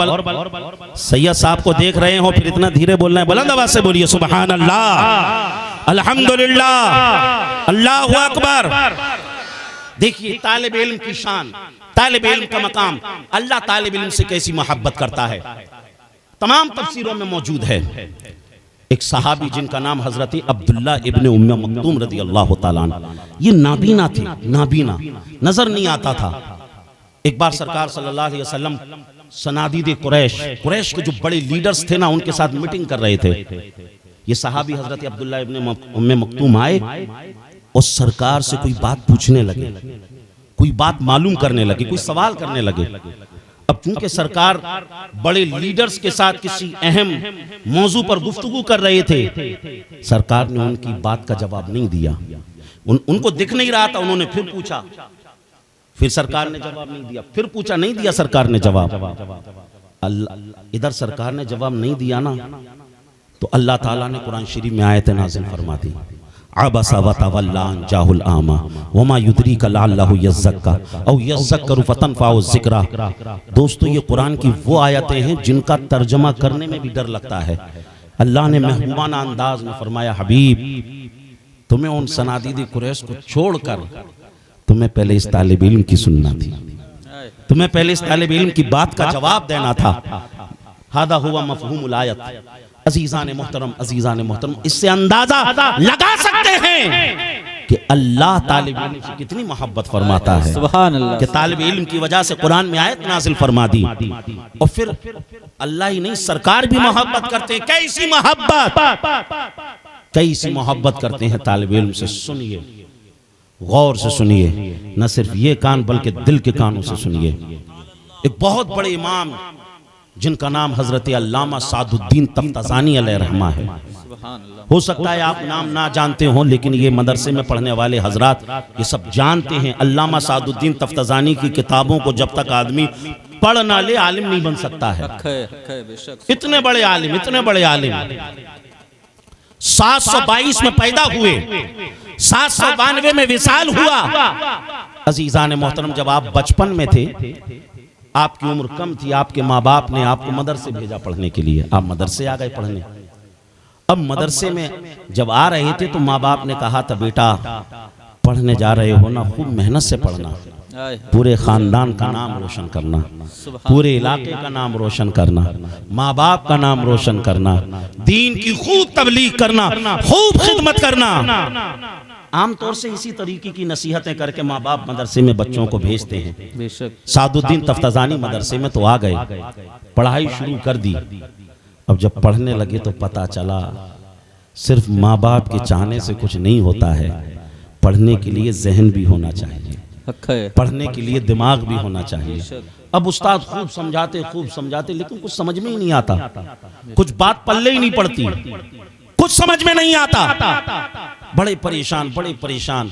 सैयद साहब को देख रहे हो, फिर इतना धीरे बोलना है, बुलंद आवाज से बोलिए सुभान अल्लाह, अल्हम्दुलिल्लाह, अल्लाहु अकबर। देखिए तालिब इल्म की शान, तालिब इल्म का मकाम, अल्लाह तालिब इल्म से कैसी मोहब्बत करता है, तमाम तफसीरों में मौजूद है। एक सहाबी जिनका नाम हजरत अब्दुल्ला इब्ने उम्मे मक्तूम रज़ी अल्लाह ताला अन्हु, ये नाबीना थे, नाबीना, नजर नहीं आता था। एक बार सरकार सल्लल्लाहु अलैहि वसल्लम सनादीद कुरैश के जो बड़े लीडर्स थे ना, उनके साथ मीटिंग कर रहे थे। ये सहाबी हजरत अब्दुल्ला इब्ने उम्मे मक्तूम आए और सरकार से कोई बात पूछने लगे। कोई बात मालूम करने लगे, कोई सवाल करने लगे। अब चूंकि सरकार बड़े लीडर्स के साथ किसी अहम मौजू पर गुफ्तगू कर रहे थे, सरकार ने उनकी बात का जवाब नहीं दिया। उनको दिख नहीं रहा था, उन्होंने फिर पूछा, फिर सरकार ने जवाब नहीं दिया, फिर पूछा, नहीं दिया सरकार ने जवाब। इधर सरकार ने जवाब नहीं दिया ना, तो अल्लाह ताला ने कुरान शरीफ में आयत नाज़िल फरमा दी, अबसा व तवल्ला अन जाहुल आमा वमा युद्रीका लअल्लहु यज़्ज़क्का औ यज़्ज़क्करु फतनफ़अहु ज़िक्रा। दोस्तों, ये कुरान की वो आयतें हैं जिनका तर्जमा करने में भी डर लगता है। अल्लाह ने महबूबाना अंदाज में फरमाया, हबीब, तुम्हें उन सनादीदी कुरैश को छोड़कर तुम्हें पहले इस तालिब इल्म की सुनना थी, तुम्हें पहले इस तालिब इल्म की बात का जवाब देना था। हादा हुआ मफ़हूमुल आयत। अजीज़ान मोहतरम, इससे अंदाजा लगा सकते हैं कि अल्लाह तालिब इल्म से कितनी मोहब्बत फरमाता है। सुभान अल्लाह। कि तालिब इल्म की वजह से कुरान में आयत नाजिल फरमा दी। और फिर अल्लाह ही नहीं, सरकार भी मोहब्बत करते हैं। कैसी मोहब्बत करते हैं तालिब इल्म से। सुनिए, गौर से सुनिए, न सिर्फ ये कान बल्कि दिल के कानों से सुनिए। एक बहुत बड़े इमाम जिनका नाम हजरत अल्लामा सादुद्दीन तफ्ताज़ानी अलैहिर्रहमा है। हो सकता है आप नाम ना जानते हो, लेकिन ये मदरसे में पढ़ने वाले हजरात ये सब जानते हैं। अल्लामा सादुद्दीन तफ्ताज़ानी की किताबों को जब तक आदमी पढ़ ना ले, आलिम नहीं बन सकता है। इतने बड़े आलिम, 722 में पैदा हुए, 792 में विसाल हुआ। अजीज़ान मोहतरम, जब आप बचपन में थे, आपकी उम्र कम थी, आपके माँ बाप ने आपको मदरसे भेजा पढ़ने के लिए, आप मदरसे आ गए पढ़ने। अब मदरसे में जब आ रहे थे तो माँ बाप ने कहा था, बेटा पढ़ने जा रहे हो ना, खूब मेहनत से पढ़ना, पूरे खानदान का नाम रोशन करना, पूरे इलाके का नाम रोशन करना, माँ बाप का नाम रोशन करना, दीन की खूब तबलीग करना, खूब खिदमत करना। आमतौर से इसी तरीके की नसीहतें करके माँ बाप मदरसे में बच्चों को भेजते हैं। सादुद्दीन तफ्ताज़ानी मदरसे में तो आ गए, पढ़ाई शुरू कर दी। अब जब पढ़ने लगे तो पता चला सिर्फ माँ बाप के चाहने से कुछ नहीं होता है, पढ़ने के लिए जहन भी होना चाहिए, पढ़ने के लिए दिमाग भी होना चाहिए। अब उस्ताद खूब समझाते लेकिन कुछ समझ में ही नहीं आता, कुछ बात पल्ले ही नहीं पड़ती, कुछ समझ में नहीं आता। बड़े परेशान,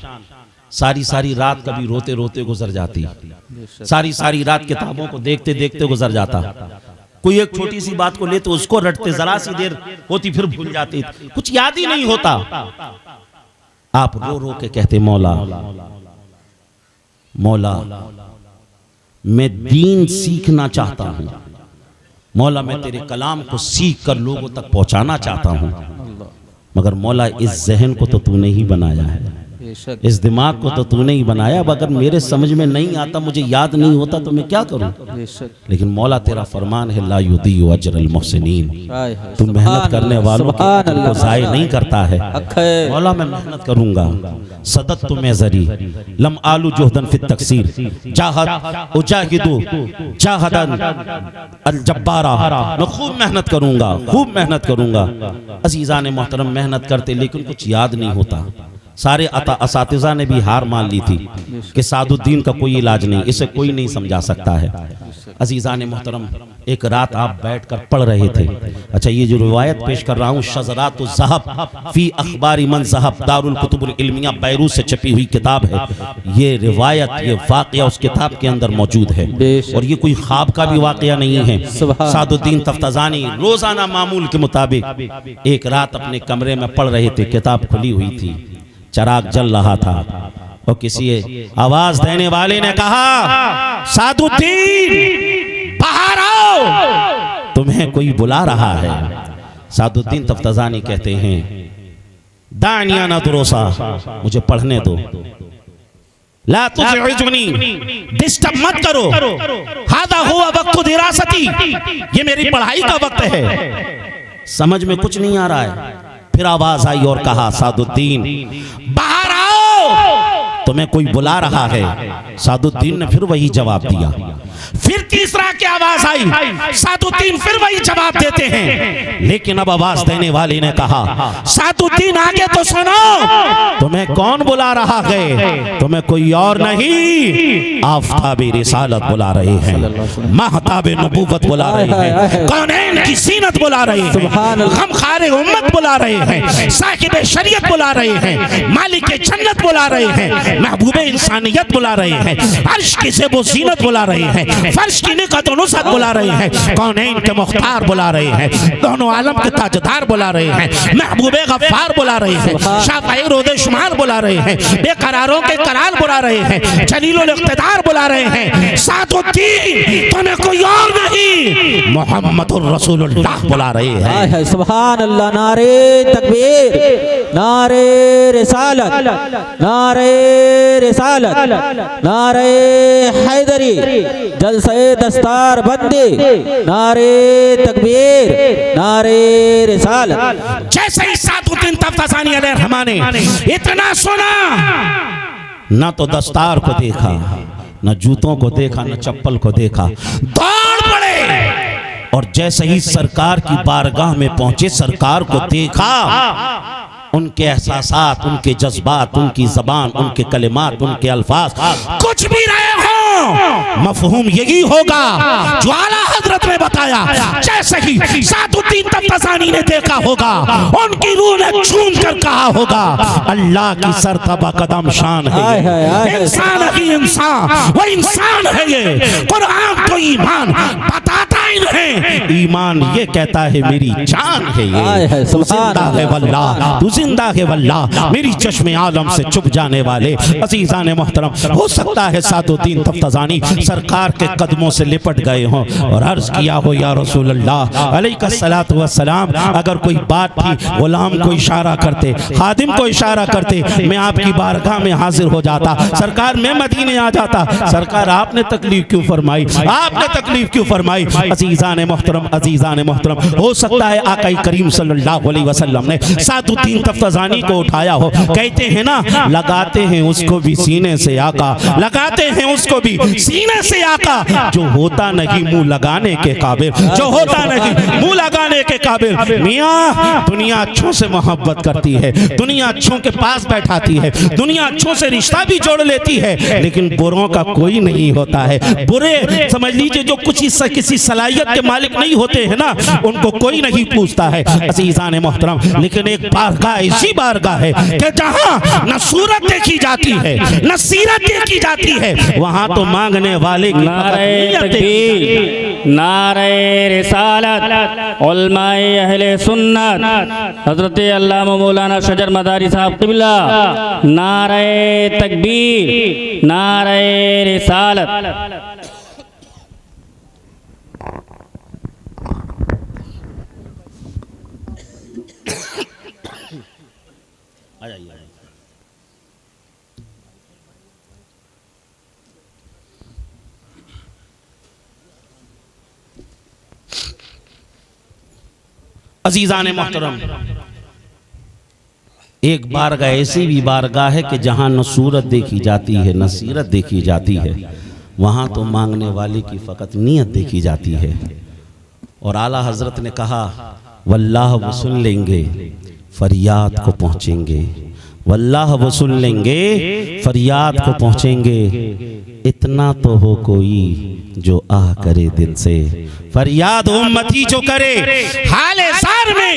सारी रात कभी रोते रोते गुजर जाती, सारी रात किताबों को देखते देखते गुजर जाता। कोई एक छोटी सी बात को ले तो उसको रटते, जरा सी देर होती फिर भूल जाते, कुछ याद ही नहीं होता। आप रो रो के कहते, मौला मैं दीन सीखना चाहता हूँ, मौला मैं तेरे कलाम को सीख कर लोगों तक पहुँचाना चाहता हूँ, मगर मौला इस जहन को तो तूने ही बनाया है, इस दिमाग को तो तूने ही बनाया। अब अगर मेरे समझ में नहीं आता, मुझे याद नहीं होता तो मैं क्या करूं? लेकिन मौला तेरा फरमान है, ला युदीउ अजरल मुहसिनीन, तू मेहनत करने वालों को ज़ाय नहीं करता है। मौला मैं मेहनत करूंगा, सदत तुम्हें जरी लम आलू जोहदन फित तकसीर जाहद उजाहिदु जाहदन अल जब्बारा, मैं खूब मेहनत करूंगा। अजीज़ान मोहतरम, मेहनत करते लेकिन कुछ याद नहीं होता। सारे असातिज़ा ने भी हार मान ली थी कि सादुद्दीन का कोई इलाज नहीं, इसे कोई नहीं समझा सकता है। अजीज़ान मोहतरम, एक रात आप बैठकर पढ़ रहे थे। अच्छा, ये जो रिवायत पेश कर रहा हूँ, शज़रातुज़ ज़हब फी अखबारी मन ज़हब, दारुल कुतुबुल इल्मिया बैरूत से छपी हुई किताब है। ये रिवायत, ये वाक़या उस किताब के अंदर मौजूद है, और ये कोई ख्वाब का भी वाक़या नहीं है। सादुद्दीन तफ्ताज़ानी रोज़ाना मामूल के मुताबिक एक रात अपने कमरे में पढ़ रहे थे, किताब खुली हुई थी, चराग जल रहा था, और किसी आवाज देने वाले ने कहा, सादुद्दीन बाहर आओ, तुम्हें कोई बुला रहा है। सादुद्दीन तफ्ताज़ानी कहते हैं, दानिया ना दुरोसा, मुझे पढ़ने दो, ला तुज़िजुनी, डिस्टर्ब मत करो, हादा हुआ वक्त दिरासती, ये मेरी पढ़ाई का वक्त है, समझ में कुछ नहीं आ रहा है। फिर आवाज आई और कहा, सादुद्दीन बाहर आओ, तुम्हें कोई बुला रहा है। सादुद्दीन ने फिर वही जवाब दिया। फिर तीसरा की आवाज आई, सादुद्दीन फिर वही जवाब देते हैं, लेकिन अब आवाज देने वाली ने कहा, सादुद्दीन आगे तो सुनो, तुम्हें कौन बुला रहा है? तुम्हें कोई और नहीं, आफताबे रिसालत बुला रहे हैं, महताबे नबूवत बुला रहे हैं, कौनैन की सीनत बुला रहे हैं, गमखारे उम्मत बुला रहे हैं, साहिबे शरीयत बुला रहे हैं, मालिक जन्नत बुला रहे हैं, महबूबे इंसानियत बुला रहे हैं, अर्श की ज़ेबो ज़ीनत बुला रहे हैं, फर्श की निकत और नुसरत बुला रहे हैं, कौनैन के मुख्तार बुला रहे हैं, दोनों आलम के ताजदार बुला रहे हैं, महबूबे गफ्फार बुला रहे हैं, शाफ़ई रोज़े शुमार बुला रहे हैं, बेकरारों के करार बुला रहे हैं, जलीलुल इक़्तिदार बुला रहे हैं, सादुद्दीन तुम्हें कोई और नहीं, मुहम्मदुर रसूलुल्लाह बुला रहे हैं। सुभान अल्लाह। नारे तकबीर, नारे रिसालत, नारे रिसालत, नारे हैदरी, जलसे दस्तार बंदी, नारे तकबीर, नारे रिसालत। जैसे ही सादुद्दीन तफ्ताज़ानी अलैहिर्रहमा ने इतना सुना, ना तो दस्तार को देखा, न जूतों को देखा, न चप्पल को देखा, दौड़ पड़े और जैसे ही सरकार की बारगाह में पहुंचे, सरकार को देखा, उनके एहसासात, उनके जज्बात, उनकी जबान, उनके कलिमात, उनके अल्फाज कुछ भी रहे हो, मफहूम यही होगा जो आला हजरत ने बताया। जैसे ही सादुद्दीन तफ्ताज़ानी ने देखा होगा, उनकी रूह ने झूम कर कहा होगा, अल्लाह की सरतबा कदम शान है, इंसान ही इंसान, वो इंसान है, ये कुरान तो ईमान बताता ही नहीं, ईमान ये कहता है मेरी जान है, ये तू जिंदा है वल्लाह, तू जिंदा है वल्लाह, मेरी चश्मे आलम से चुप जाने वाले अजीज़ान मोहतरम। हो सकता है सादुद्दीन तफ्ताज़ानी सरकार के कदमों से लिपट गए हों और अर्ज किया हो, या रसूल अल्लाह अलैहिस्सलातु वस्सलाम, अगर कोई बात थी, गुलाम को इशारा करते, खादिम को इशारा करते, मैं आपकी बारगाह में हाजिर हो जाता, सरकार मैं मदीने आ जाता, सरकार आपने तकलीफ क्यों फरमाई, आपने तकलीफ क्यों फरमाई? अजीज़ान मोहतरम, अजीज़ान मोहतरम, हो सकता है आका करीम सल्लल्लाहु अलैहि वसल्लम ने सादुद्दीन तफ्ताज़ानी को उठाया हो। कहते हैं ना, लगाते हैं उसको भी सीने से आका, लगाते हैं उसको भी सीने से आका, जो होता नहीं मुंह लगाने के काबिल, जो होता नहीं मुंह लगाने के काबिल। मियाँ, दुनिया अच्छों से मोहब्बत करती है, दुनिया अच्छों के पास बैठाती है, दुनिया अच्छों से रिश्ता भी जोड़ लेती है, लेकिन बुरों का कोई नहीं होता है। बुरे समझ लीजिए जो कुछ किसी सलाहियत के मालिक नहीं होते हैं ना, उनको कोई नहीं पूछता है अज़ीज़ान मोहतरम। लेकिन एक बारगाह ऐसी बारगाह है कि जहाँ न सूरत देखी जाती है, न सीरत देखी जाती है, वहाँ तो मांगने वाले की नारे तकबीर, नारे रिसालत, उलमाए अहले सुन्नत, हज़रत अल्लामा मौलाना शजर मदारी साहब क़िबला, नारे तकबीर, नारे रिसालत। अजीज़ान मोहतरम, एक बारगाह ऐसी भी बारगाह है कि जहाँ न सूरत देखी जाती है, न सीरत देखी जाती है, वहाँ तो मांगने वाले की फ़कत नीयत देखी जाती है। और आला हज़रत ने कहा, वल्लाह वो सुन लेंगे, फरियाद को पहुँचेंगे, वल्लाह वो सुन लेंगे, फरियाद को पहुँचेंगे। इतना तो हो कोई जो आह करे दिल से, फरियाद उम्मती जो करे हाले ज़ार में,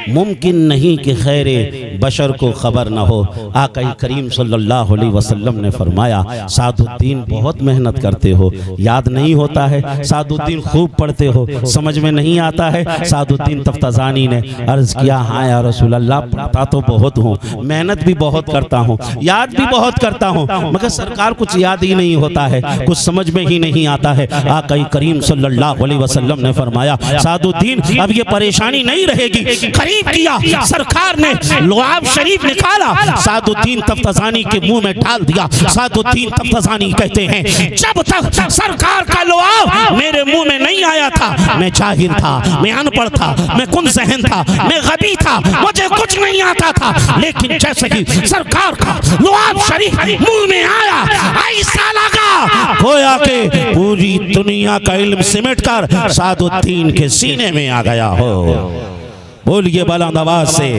मुमकिन नहीं कि खैरे बशर को खबर न हो। आका करीम सल्लल्लाहु अलैहि वसल्लम ने फरमाया, सादुद्दीन बहुत मेहनत करते हो, याद नहीं होता है, सादुद्दीन खूब पढ़ते हो, समझ में नहीं आता है। सादुद्दीन तफ्ताज़ानी ने अर्ज़ किया, हाँ या रसूल अल्लाह, पढ़ता तो बहुत हूँ, मेहनत भी बहुत करता हूँ, याद भी बहुत करता हूँ, मगर सरकार कुछ याद ही नहीं होता है, कुछ समझ में ही नहीं आता है। आका करीम सल्लल्लाहु अलैहि वसल्लम ने फरमाया, सादुद्दीन अब ये परेशानी नहीं रहेगी। करीब किया सरकार ने लुआब शरीफ निकाला, सादुद्दीन तफ्ताजानी के मुंह में डाल दिया। सादुद्दीन तफ्ताजानी कहते हैं जब तक सरकार का लुआब मेरे मुंह में नहीं आया था मैं जाहिल था, मैं अनपढ़ था, मैं कुन ज़हन था, मैं गबी था, मुझे कुछ नहीं आता था। लेकिन जैसे ही सरकार का लुआब शरीफ मुंह में आया, ऐसा लगा गोया के पूरी दुनिया का इल्म सिमट कर सादुद्दीन के सीने में आ गया हो। बोलिए बुलंद आवाज से,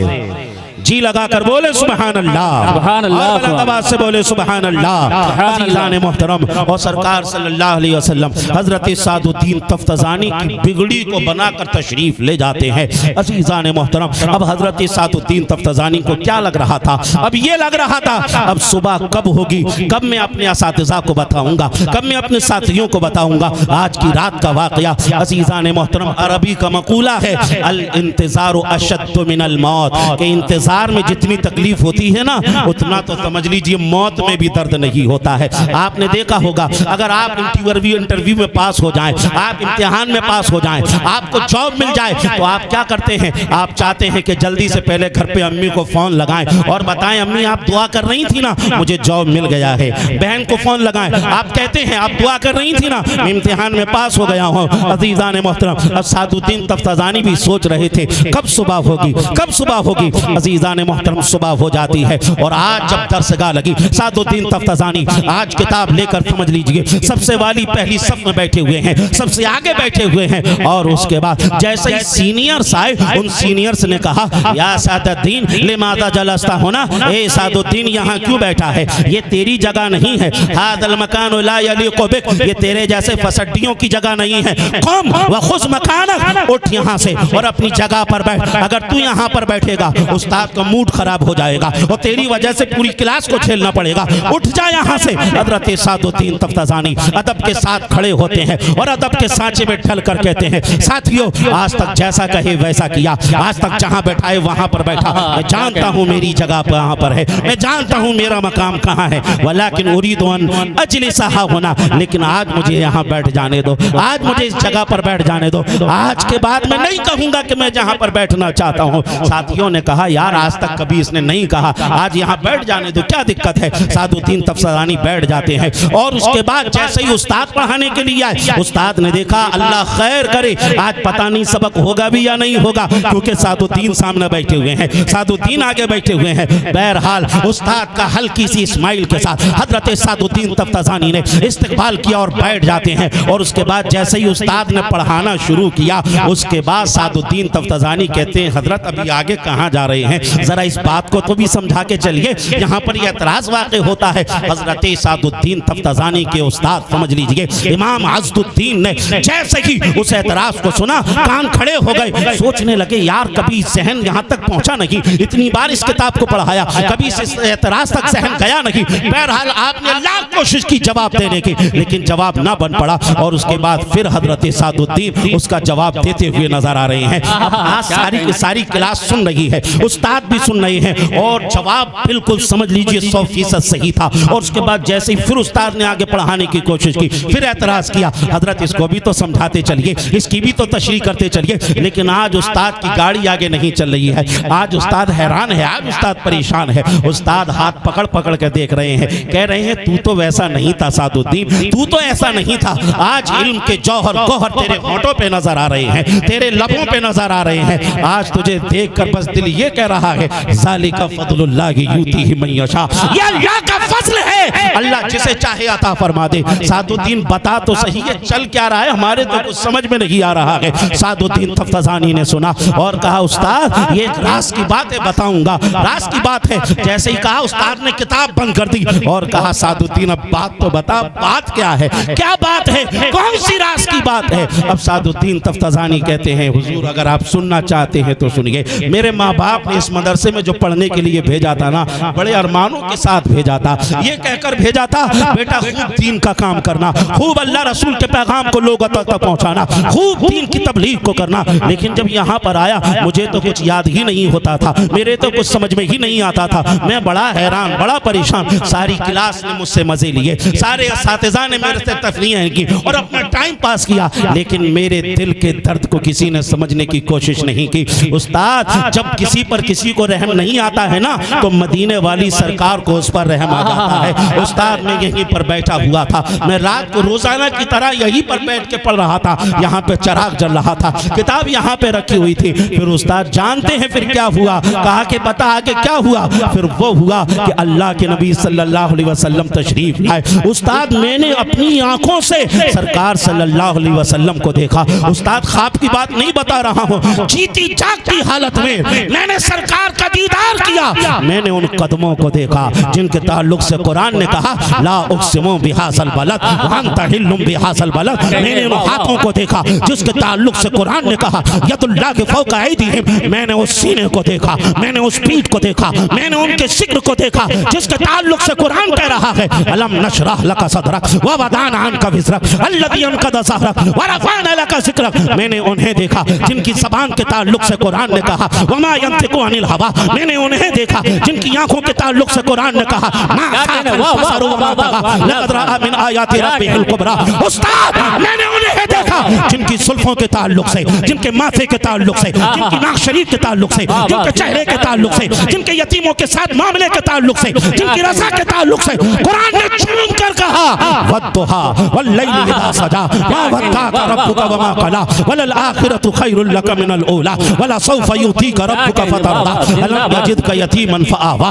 जी लगाकर बोले सुभान अल्लाह, सुभान अल्लाह, और बुलंद आवाज से बोले सुभान अल्लाह। अज़ीज़ान मोहतरम, और सरकार सल्लल्लाहु अलैहि वसल्लम हजरत सादुद्दीन तफ्ताजानी की बिगड़ी को बनाकर तशरीफ ले जाते हैं। अज़ीज़ान मोहतरम, अब हजरत सादुद्दीन तफ्ताजानी को क्या लग रहा था? अब ये लग रहा था अब सुबह कब होगी, कब मैं अपने असातिज़ा को बताऊंगा, कब मैं अपने साथियों को बताऊंगा आज की रात का वाक़या। अज़ीज़ान मोहतरम, अरबी का मक़ूला है अल इंतज़ारु अशद्दु मिनल मौत, के इंतजार में जितनी तकलीफ होती है ना उतना तो समझ लीजिए मौत में भी दर्द नहीं होता है। आपने देखा होगा अगर आप इंटरव्यू में पास हो जाएं, आप इम्तिहान में पास हो जाएं, आपको जॉब मिल जाए तो आप क्या करते हैं? आप चाहते हैं कि जल्दी से पहले घर पे अम्मी को फोन लगाएं और बताएं अम्मी आप दुआ कर रही थी ना मुझे जॉब मिल गया है। बहन को फोन लगाएं, आप कहते हैं आप दुआ कर रही थी ना मैं इम्तिहान में पास हो गया हूँ। अज़ीज़ान मोहतरम, अब सादुद्दीन तफ्ताजानी भी सोच रहे थे कब सुबह होगी, कब सुबह होगी। अज़ीज़ान मोहतरम, सुबह हो जाती है और आज जब दरसगाह लगी सादुद्दीन तफ्ताजानी आज किताब लेकर समझ लीजिए सबसे वाली पहली सफ में बैठे हुए हैं, सबसे आगे बैठे हुए हैं। और उसके बाद जैसे ही सीनियर्स आए उन सीनियर्स ने कहा या सादुद्दीन लिमाज़ा जलस्ता होना, ए सादुद्दीन यहाँ क्यों बैठा है? ये तेरी जगह नहीं है। हादल मकान ला यलीक़ु बिक, ये तेरे जैसे फसड्डियों की जगह नहीं है। क़ुम व खुज़ मकानक, उठ यहाँ से और अपनी जगह पर बैठ। अगर तू यहाँ पर बैठेगा उस्ताद का मूड खराब हो जाएगा और तेरी वजह से पूरी क्लास को झेलना पड़ेगा। उठ जा यहाँ से। हज़रत सादुद्दीन तफ्ताजानी अदब के साथ खड़े होते हैं और अदब के सांचे में ढल कर कहते हैं साथियों आज तक जैसा कहे वैसा किया, आज तक जहाँ बैठाए वहाँ पर बैठा। मैं जानता हूँ मेरी जगह कहाँ पर है, मैं जानता हूँ मेरा मकाम कहाँ है। वलाकिन उरीदु अन अजलिसहा होना, लेकिन आज मुझे यहाँ बैठ जाने दो, आज मुझे इस जगह पर बैठ जाने दो। आज के बाद मैं नहीं कहूँगा कि मैं जहाँ पर बैठना चाहता हूँ। साथियों ने कहा यार आज तक कभी इसने नहीं कहा, आज यहाँ बैठ जाने दो, क्या दिक्कत है? सादुद्दीन तफ्ताजानी बैठ जाते हैं और उसके बाद जैसे ही उस्ताद पढ़ाने के लिए आए, उस्ताद ने देखा अल्लाह खैर करे आज पता नहीं सबक होगा भी या नहीं होगा, क्योंकि सादुद्दीन सामने बैठे हुए हैं, सादुद्दीन आगे बैठे हुए हैं। बहरहाल उस्ताद का हल्की सी स्माइल के साथ हजरत सादुद्दीन तफ्ताजानी ने इस्तकबाल किया और बैठ जाते हैं। और उसके बाद जैसे ही उस्ताद ने पढ़ाना शुरू किया उसके बाद सादुद्दीन तफ्ताजानी कहते हैं हजरत अभी आगे कहाँ जा रहे हैं, जरा इस बात को तो भी समझा के चलिए, यहाँ पर यह एतराज वाक़ होता है। हजरत सादुद्दीन तफ्ताजानी के उस्ताद समझ लीजिए इमाम अज़्ज़ुद्दीन ने जैसे ही उस एतराज को सुना कान खड़े हो गए, सोचने लगे यार कभी जहन यहाँ तक पहुँचा नहीं, इतनी बार इस किताब को पढ़ाया कभी इस एतराज तक जहन गया नहीं। बहरहाल आपने लाख कोशिश की जवाब देने की लेकिन जवाब ना बन पड़ा। और उसके बाद फिर हजरत सादुद्दीन उसका जवाब देते हुए नजर आ रहे हैं। अब आज सारी की सारी क्लास सुन रही है, उस्ताद भी सुन रहे हैं और जवाब बिल्कुल समझ लीजिए 100% सही था। और उसके बाद जैसे ही फिर उस्ताद ने आगे पढ़ाने की कोशिश की, फिर एतराज किया, हजरत इसको भी तो समझाते चलिए, इसकी भी तो तशरीह करते चलिए। लेकिन आज उस्ताद की गाड़ी आगे नहीं चल रही है, आज उस्ताद हैरान है, आज उस्ताद परेशान है। उस्ताद हाथ पकड़ पकड़ के देख रहे हैं, कह रहे हैं तू तो वैसा नहीं था सादुद्दीन, तू तो ऐसा नहीं था। आज इल्म के जौहर गोहर तेरे होठों पे नजर आ रहे हैं, तेरे लबों पे नजर आ रहे हैं। आज तुझे देखकर बस दिल ये कह रहा है ज़ालिका फ़ज़्लुल्लाहि यूतीहि मन यशा, ये अल्लाह का फजल है, अल्लाह जिसे चाहे अता फरमा दे। सादुद्दीन बता तो सही है चल क्या रहा है, हमारे तो कुछ समझ में नहीं आ रहा है। सादुद्दीन तफ्ताजानी ने सुना और कहा उस्ताद ये राज की बात है बताऊंगा, राज की बात है। जैसे ही कहा उस्ताद ने किताब बंद कर दी और कहा सादुद्दीन अब बात तो बता, बात क्या है, क्या बात है, कौन सी राज की बात है? अब सादुद्दीन तफ्ताजानी कहते हैं हुजूर अगर आप सुनना चाहते हैं तो सुनिए। मेरे माँ बाप ने इस मदरसे में जो पढ़ने के लिए भेजा था ना, बड़े अरमानों के साथ भेजा था, ये कहकर भेजा था बेटा खूब दीन का काम करना, खूब अल्लाह रसूल के पैगाम को लोगों तक पहुंचाना, खूब दीन की तबलीग को करना। लेकिन जब यहाँ पर आया मुझे तो कुछ याद ही नहीं होता था, मेरे तो कुछ समझ में ही नहीं आता था, मैं बड़ा हैरान बड़ा परेशान। सारी क्लास ने मुझसे मजे लिए, सारे असातिज़ा ने मेरे से तफरीहें की और अपना टाइम पास किया, लेकिन मेरे दिल के दर्द को किसी ने समझने की कोशिश नहीं की। उस्ताद जब किसी पर किसी किसी को रहम नहीं आता है ना, तो मदीने वाली सरकार को उस पर रहम आ जाता है। उस्ताद मैं यहीं पर बैठा हुआ था, मैं रात को रोजाना की तरह यहीं पर बैठ के पढ़ रहा था। यहाँ पे चराग जल रहा था, किताब यहाँ पे रखी हुई थी। फिर उस्ताद जानते हैं फिर क्या हुआ? कहा कि बता आगे क्या हुआ? फिर वो हुआ कि अल्लाह के नबी सल्लल्लाहु अलैहि वसल्लम तशरीफ लाए। उस्ताद मैंने अपनी आंखों से सरकार सल्लल्लाहु अलैहि वसल्लम को देखा। उस्ताद ख्वाब की बात नहीं बता रहा हूँ, जीती जागती हालत में मैंने सरकार का दीदार किया। मैंने उन कदमों को देखा जिनके ताल्लुक से कुरान ने कहा ला उक़सिमु बिहाज़ल बलद व अंत हिल्लुम बिहाज़ल बलद। मैंने उन हाथों को देखा जिसके ताल्लुक से कुरान ने कहा यदुल्लाह के फौका ऐदीहिम। मैंने उस सीने को देखा, मैंने उस पीठ को देखा, मैंने उनके सिक्र को देखा जिसके ताल्लुक से कुरान कह रहा है अलम नशरह लका सदरक व वदाना अन्का विज़रक अल्लज़ी अनक़ज़ ज़हरक व रफ़अना लका ज़िक्रक। मैंने उन्हें देखा जिनकी ज़बान के ताल्लुक से कुरान ने कहा वमा यंतिक़ु अनिल हवा। मैंने उन्हें देखा जिनकी आंखों के ताल्लुक से कुरान ने कहा मा खाकल बसरु व मा तग़ा लक़द रअा मिन आयाति रब्बिहिल कुबरा। उस्ताद मैंने उन्हें देखा जिनकी जुल्फों के ताल्लुक से, जिनके माथे के ताल्लुक से, जिनकी नाक शरीफ के ताल्लुक से, जिनके चेहरे के ताल्लुक से, जिनके यतीमों के साथ मामले के ताल्लुक से, जिनकी रज़ा के ताल्लुक से कुरान ने चूम कर कहा वद्दुहा वल्लैलि इज़ा सजा मा वद्दाअका रब्बुका वमा क़ला वलल आखिरतु खैरुल लका मिनल ऊला वला सौफ़ा यु'तीका रब्बुका फतरदा अलम यजिदका यतीमन फआवा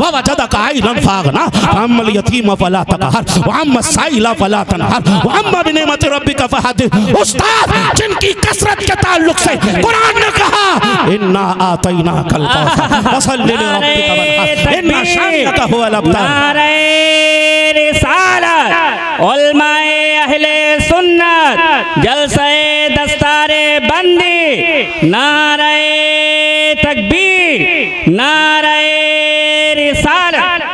व वजदका आइलन फअगना फअम्मल यतीम फला तक़हर व अम्मा साइला फला तनहर व अम्मा बिनिअमति रब्बिका फहदिस। उस्ताद जिनकी कसरत के ताल्लुक से कुरान ने कहा इन्ना आतैनाकल कौसर फसल्लि लिरब्बिका वन्हर इन्ना शानिअका हुवल अबतर। नारे रिसालत उलमाए अहले सुन्नत जलसे दस्तारे बंदी नारे तकबीर नारे रिसालत।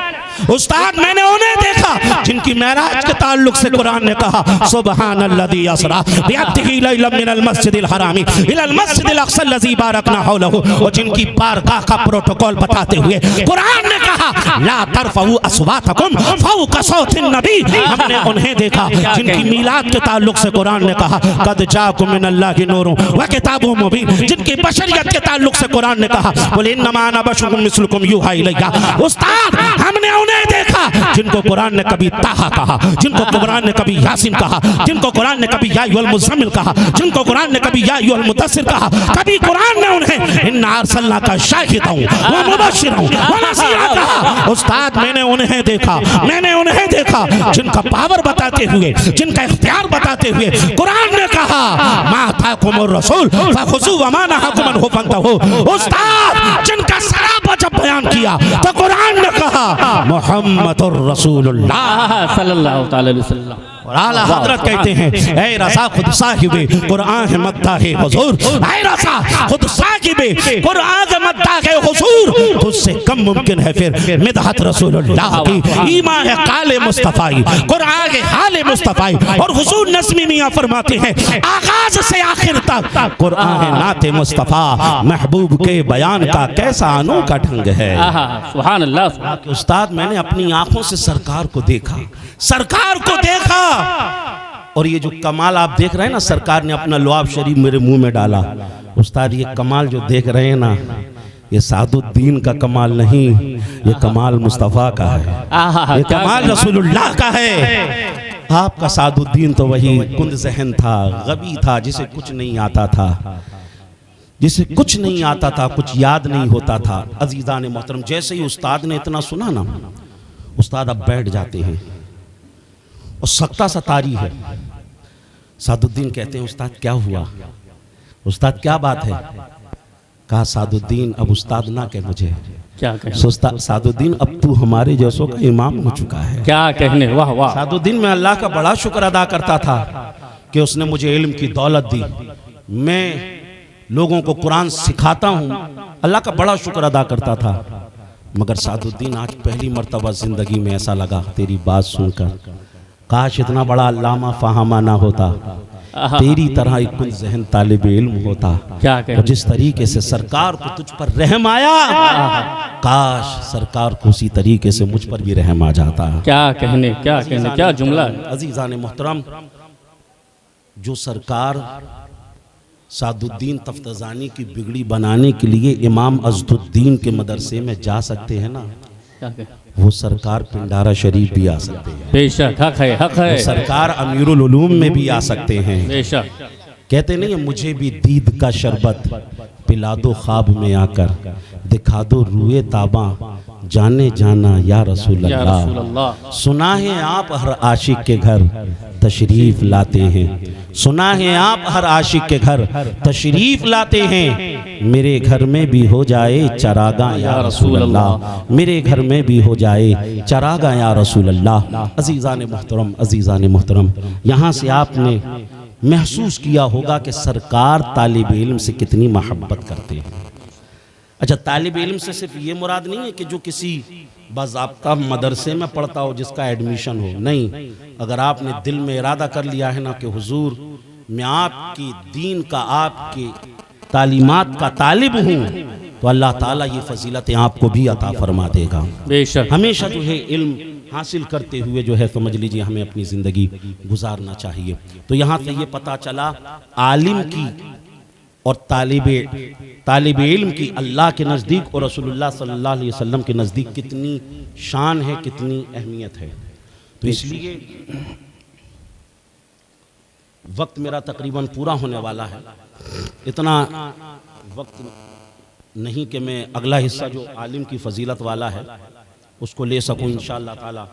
उस्ताद मैंने उन्हें देखा जिनकी मेराज के ताल्लुक से कुरान ने कहा सुब्हानल्लज़ी असरा बिअब्दिही लैलन मिनल मस्जिदिल हरामी इलल मस्जिदिल अक़सा लज़ी बारकना हौलहु। और जिनकी बारगाह का प्रोटोकॉल बताते हुए कुरान ने कहा ला तरफ़ऊ अस्वातकुम फ़ौक़ सौतिन नबी। हमने उन्हें देखा जिनकी मीलाद के ताल्लुक से कुरान ने कहा क़द जाअकुम मिनल्लाहि नूरुन व किताबुम मुबीन। जिनकी बशरियत के ताल्लुक से कुरान ने कहा क़ुल इन्नमा अना बशरुम मिस्लुकुम यूहा इलैया। उस्ताद हमने उन्हें देखा जिनको कुरान ने कभी ताहा कहा, जिनको कुरान ने कभी यासीन कहा, जिनको कुरान ने कभी या अय्युहल मुज़्ज़मिल कहा, जिनको कुरान ने कभी या अय्युहल मुद्दस्सिर कहा। कभी कुरान ने उन्हें इन्ना अर्सलनाका शाहिदन व मुबश्शिरन व नज़ीरा कहा। उस्ताद मैंने उन्हें देखा, मैंने उन्हें देखा जिनका पावर बताते हुए, जिनका इख्तियार बताते हुए कुरान ने कहा मा अताकुमुर रसूल फखुज़ू व मा नहाकुम अन्हु फंतहू। उस्ताद जिनका सरापा जब बयान किया तो कुरान ने कहा मुहम्मदुर रसूलुल्लाह सल्लल्लाहु अलैहि वसल्लम। और आला हजरत कहते हैं ऐ रज़ा खुद साहिबे कुरान है मद्दाहे हुजूर, ऐ रज़ा खुद साहिबे कुरान है मद्दाहे हुजूर। तुझसे कम मुमकिन है फिर मिदहत रसूलुल्लाह की। ईमान है काले मुस्तफ़ाई, कुरान है हाले मुस्तफ़ाई। और हुजूर नज़्मी मियां फरमाते हैं आगाज से आखिर तक कुरान है नाते मुस्तफ़ा। महबूब के बयान का कैसा अनोखा ढंग है। सुभान अल्लाह। उस्ताद मैंने अपनी आंखों से सरकार को देखा, सरकार को देखा। और ये जो कमाल आप देख रहे हैं ना, सरकार ने अपना लुआब शरीफ मेरे मुंह में डाला। उस्ताद ये कमाल जो देख रहे हैं ना, ये सादुद्दीन का कमाल नहीं, ये कमाल मुस्तफ़ा का है, ये कमाल रसूलुल्लाह का है। आपका सादुद्दीन तो वही कुंद ज़हन था, गबी था, जिसे कुछ नहीं आता था, जिसे कुछ नहीं आता था, कुछ याद नहीं होता था। अजीज़ान मोहतरम जैसे ही उस्ताद ने इतना सुना ना, उस्ताद अब बैठ जाते हैं और सख्ता सा तारी है। सादुद्दीन कहते हैं उस्ताद क्या हुआ, उस्ताद क्या बात है। कहा सादुद्दीन अब उस्ताद ना कह मुझे, क्या कहने सादुद्दीन अब तू हमारे जैसों का इमाम हो चुका है। क्या कहने, वाह वाह। सादुद्दीन मैं अल्लाह का बड़ा शुक्र अदा करता था कि उसने मुझे इल्म की दौलत दी, मैं लोगों को कुरान सिखाता हूँ, अल्लाह का बड़ा शुक्र अदा करता था। मगर सादुद्दीन आज पहली मर्तबा जिंदगी में ऐसा लगा तेरी बात सुनकर, काश इतना बड़ा अल्लामा फहामा ना होता, तेरी तरह एक कुल ज़हन तालिब इल्म होता। क्या जिस तरीके से सरकार को तुझ पर रहम आया, काश सरकार को उसी तरीके से मुझ पर भी रहम आ जाता। क्या कहने, क्या कहने, क्या जुमला। अजीज़ान मोहतरम, जो सरकार सादुद्दीन तफ्ताज़ानी की बिगड़ी बनाने के लिए इमाम अज़दुद्दीन के मदरसे में जा सकते हैं ना, क्या कहें? वो सरकार पिंडारा शरीफ भी आ सकते हैं, बेशक हक है, हक है। वो सरकार अमीरुल उलूम में भी आ सकते हैं। बेशक कहते नहीं है, मुझे भी दीद का शरबत पिला दो ख्वाब में आकर, दिखा दो रूए ताबा जाने जाना या रसूल या रसूल अल्लाह। अल्लाह। सुना है आप हर आशिक के घर तशरीफ लाते हैं, सुना है आप हर आशिक के घर तशरीफ लाते हैं। मेरे घर में भी हो जाए चरागा या रसूल अल्लाह, मेरे घर में भी हो जाए चरागा या रसूल अल्लाह। अजीज़ान मुहतरम, अजीज़ान मुहतरम, यहाँ से आपने महसूस किया होगा कि सरकार तालिब इल्म से कितनी मोहब्बत करते हैं। अच्छा, तालिब इल्म से सिर्फ ये मुराद नहीं है कि जो किसी बाज़ाब्ता मदरसे में पढ़ता हो, जिसका एडमिशन हो, नहीं। अगर आपने दिल में इरादा कर लिया है ना कि हुजूर मैं आपकी दीन का, आपकी तालीमात का तालिब हूँ, तो अल्लाह ताला ये फजीलतें आपको भी अता फरमा देगा। बेशक हमेशा जो है इल्म हासिल करते हुए जो है समझ लीजिए हमें अपनी ज़िंदगी गुजारना चाहिए। तो यहाँ से ये पता चला आलिम की और तालिब इल्म की अल्लाह के नज़दीक और रसूलुल्लाह सल्लल्लाहु अलैहि वसल्लम के नज़दीक कितनी शान है, कितनी अहमियत है। तो इसलिए वक्त मेरा तकरीबन पूरा होने वाला है। इतना वक्त नहीं कि मैं अगला हिस्सा जो आलिम की फजीलत वाला है उसको ले सकूं। इंशाअल्लाह ताला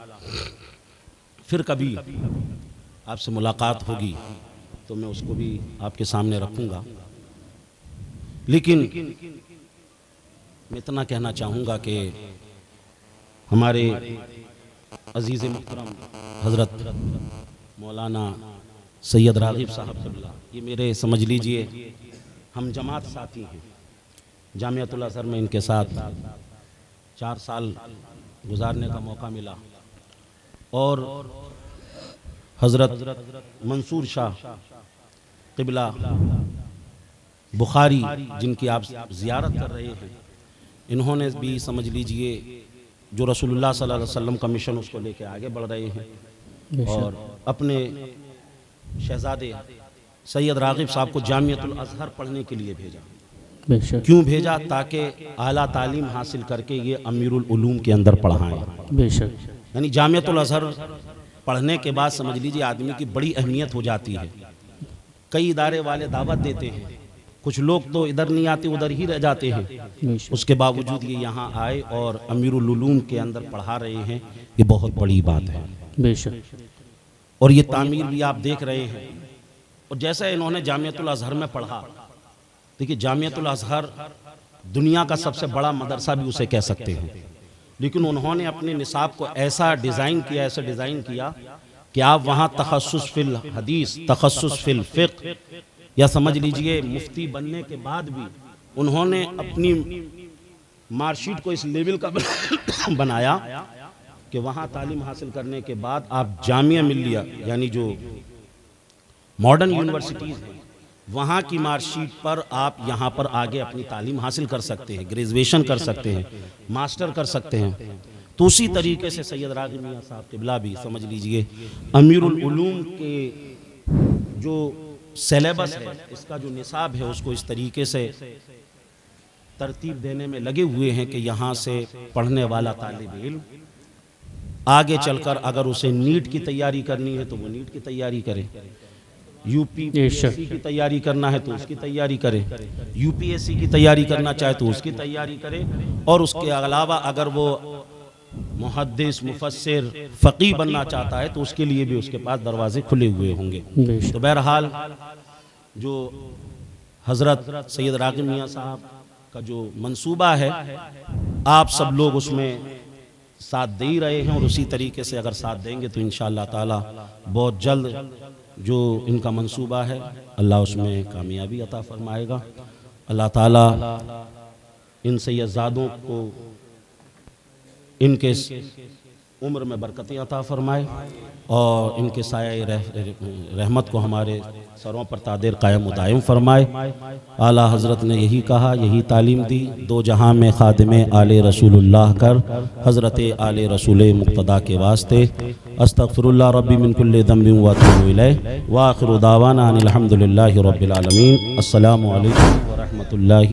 फिर कभी आपसे मुलाकात होगी तो मैं उसको भी आपके सामने रखूंगा। लेकिन मैं इतना कहना चाहूँगा कि हमारे अजीज़ मुहतरम हज़रत मौलाना सैयद राग़िब साहब क़िबला, ये मेरे समझ लीजिए हम जमात साथी हैं। जामिअतुल अज़हर में इनके साथ 4 साल गुजारने का मौका मिला और हज़रत मंसूर शाह क़िबला बुखारी जिनकी आप ज़ियारत कर रहे हैं, इन्होंने भी समझ लीजिए जो रसूलुल्लाह सल्लल्लाहु अलैहि वसल्लम का मिशन उसको लेके आगे बढ़ रहे हैं और अपने शहज़ादे सैयद राग़िब साहब को जामिअतुल अज़हर पढ़ने के लिए भेजा। बेशक क्यों भेजा? ताकि आला तालीम हासिल करके ये अमीरुल उलूम के अंदर पढ़ाएं। बेशक यानी जामिअतुल अज़हर पढ़ने के बाद समझ लीजिए आदमी की बड़ी अहमियत हो जाती है। कई इदारे वाले दावत देते हैं, कुछ लोग तो इधर नहीं आते उधर ही रह जाते हैं, उसके बावजूद ये यहाँ आए और अमीरुल उलूम के अंदर पढ़ा रहे हैं, ये बहुत बड़ी बात है। बेशक और ये तामीर भी आप देख रहे हैं। और जैसा इन्होंने जामिअतुल अज़हर में पढ़ा, देखिए जामिअतुल अज़हर दुनिया का सबसे बड़ा मदरसा भी उसे कह सकते हैं, लेकिन उन्होंने अपने निसाब को ऐसा डिज़ाइन किया कि आप वहाँ तखस्सुस फिल हदीस, तखस्सुस फिल फ़िक़्ह, या समझ लीजिए मुफ्ती बनने के बाद भी उन्होंने अपनी मार्कशीट को इस लेवल का बनाया कि वहाँ तालीम हासिल करने के बाद आप जामिया मिल्लिया यानी जो मॉडर्न यूनिवर्सिटीज़ हैं वहाँ की मार्कशीट पर आप यहाँ पर आगे अपनी तालीम हासिल कर सकते हैं, ग्रेजुएशन कर सकते हैं, मास्टर कर सकते हैं। तो उसी तरीके से सैयद राग़िब मियां साहब क़िबला भी समझ लीजिए अमीरुल उलूम के जो सिलेबस है, इसका जो निसाब है, उसको इस तरीके से तरतीब देने में लगे हुए हैं कि यहाँ से पढ़ने वाला तालिब इल्म आगे चलकर अगर उसे नीट की तैयारी करनी है तो वो नीट की तैयारी करे, यूपीएससी की तैयारी करना है तो उसकी तैयारी करे, यूपीएससी की तैयारी करना चाहे तो उसकी तैयारी करे, और उसके अलावा अगर वो मुहद्दिस, मुफस्सिर, फ़क़ीह बनना चाहता है तो उसके लिए भी उसके पास दरवाजे खुले हुए होंगे। तो बहरहाल जो हज़रत सैयद राग़िब मियां साहब का जो मंसूबा है, आप सब लोग उसमें साथ दे ही रहे हैं और उसी तरीके से अगर साथ देंगे तो इंशाअल्लाह ताला बहुत जल्द जो इनका मंसूबा है अल्लाह उसमें कामयाबी अता फरमाएगा। अल्लाह ताला इन सैयदज़ादों को इनके उम्र में बरकतें अता फरमाए और इनके साये रहमत को हमारे सरों पर तादेर कायम दायम फरमाए। आला हज़रत ने यही कहा, यही तालीम दी, दो जहां में खादिमे आले रसूलुल्लाह कर हज़रत आले रसूल मुक़्तदा के वास्ते अस्तगफिरुल्लाह रब्बी मिन कुल्लि ज़ंबिन व अतूबु इलैह व आखिरु दावाना अनिल हम्दुलिल्लाहि रब्बिल आलमीन। अस्सलामु अलैकुम व रहमतुल्लाहि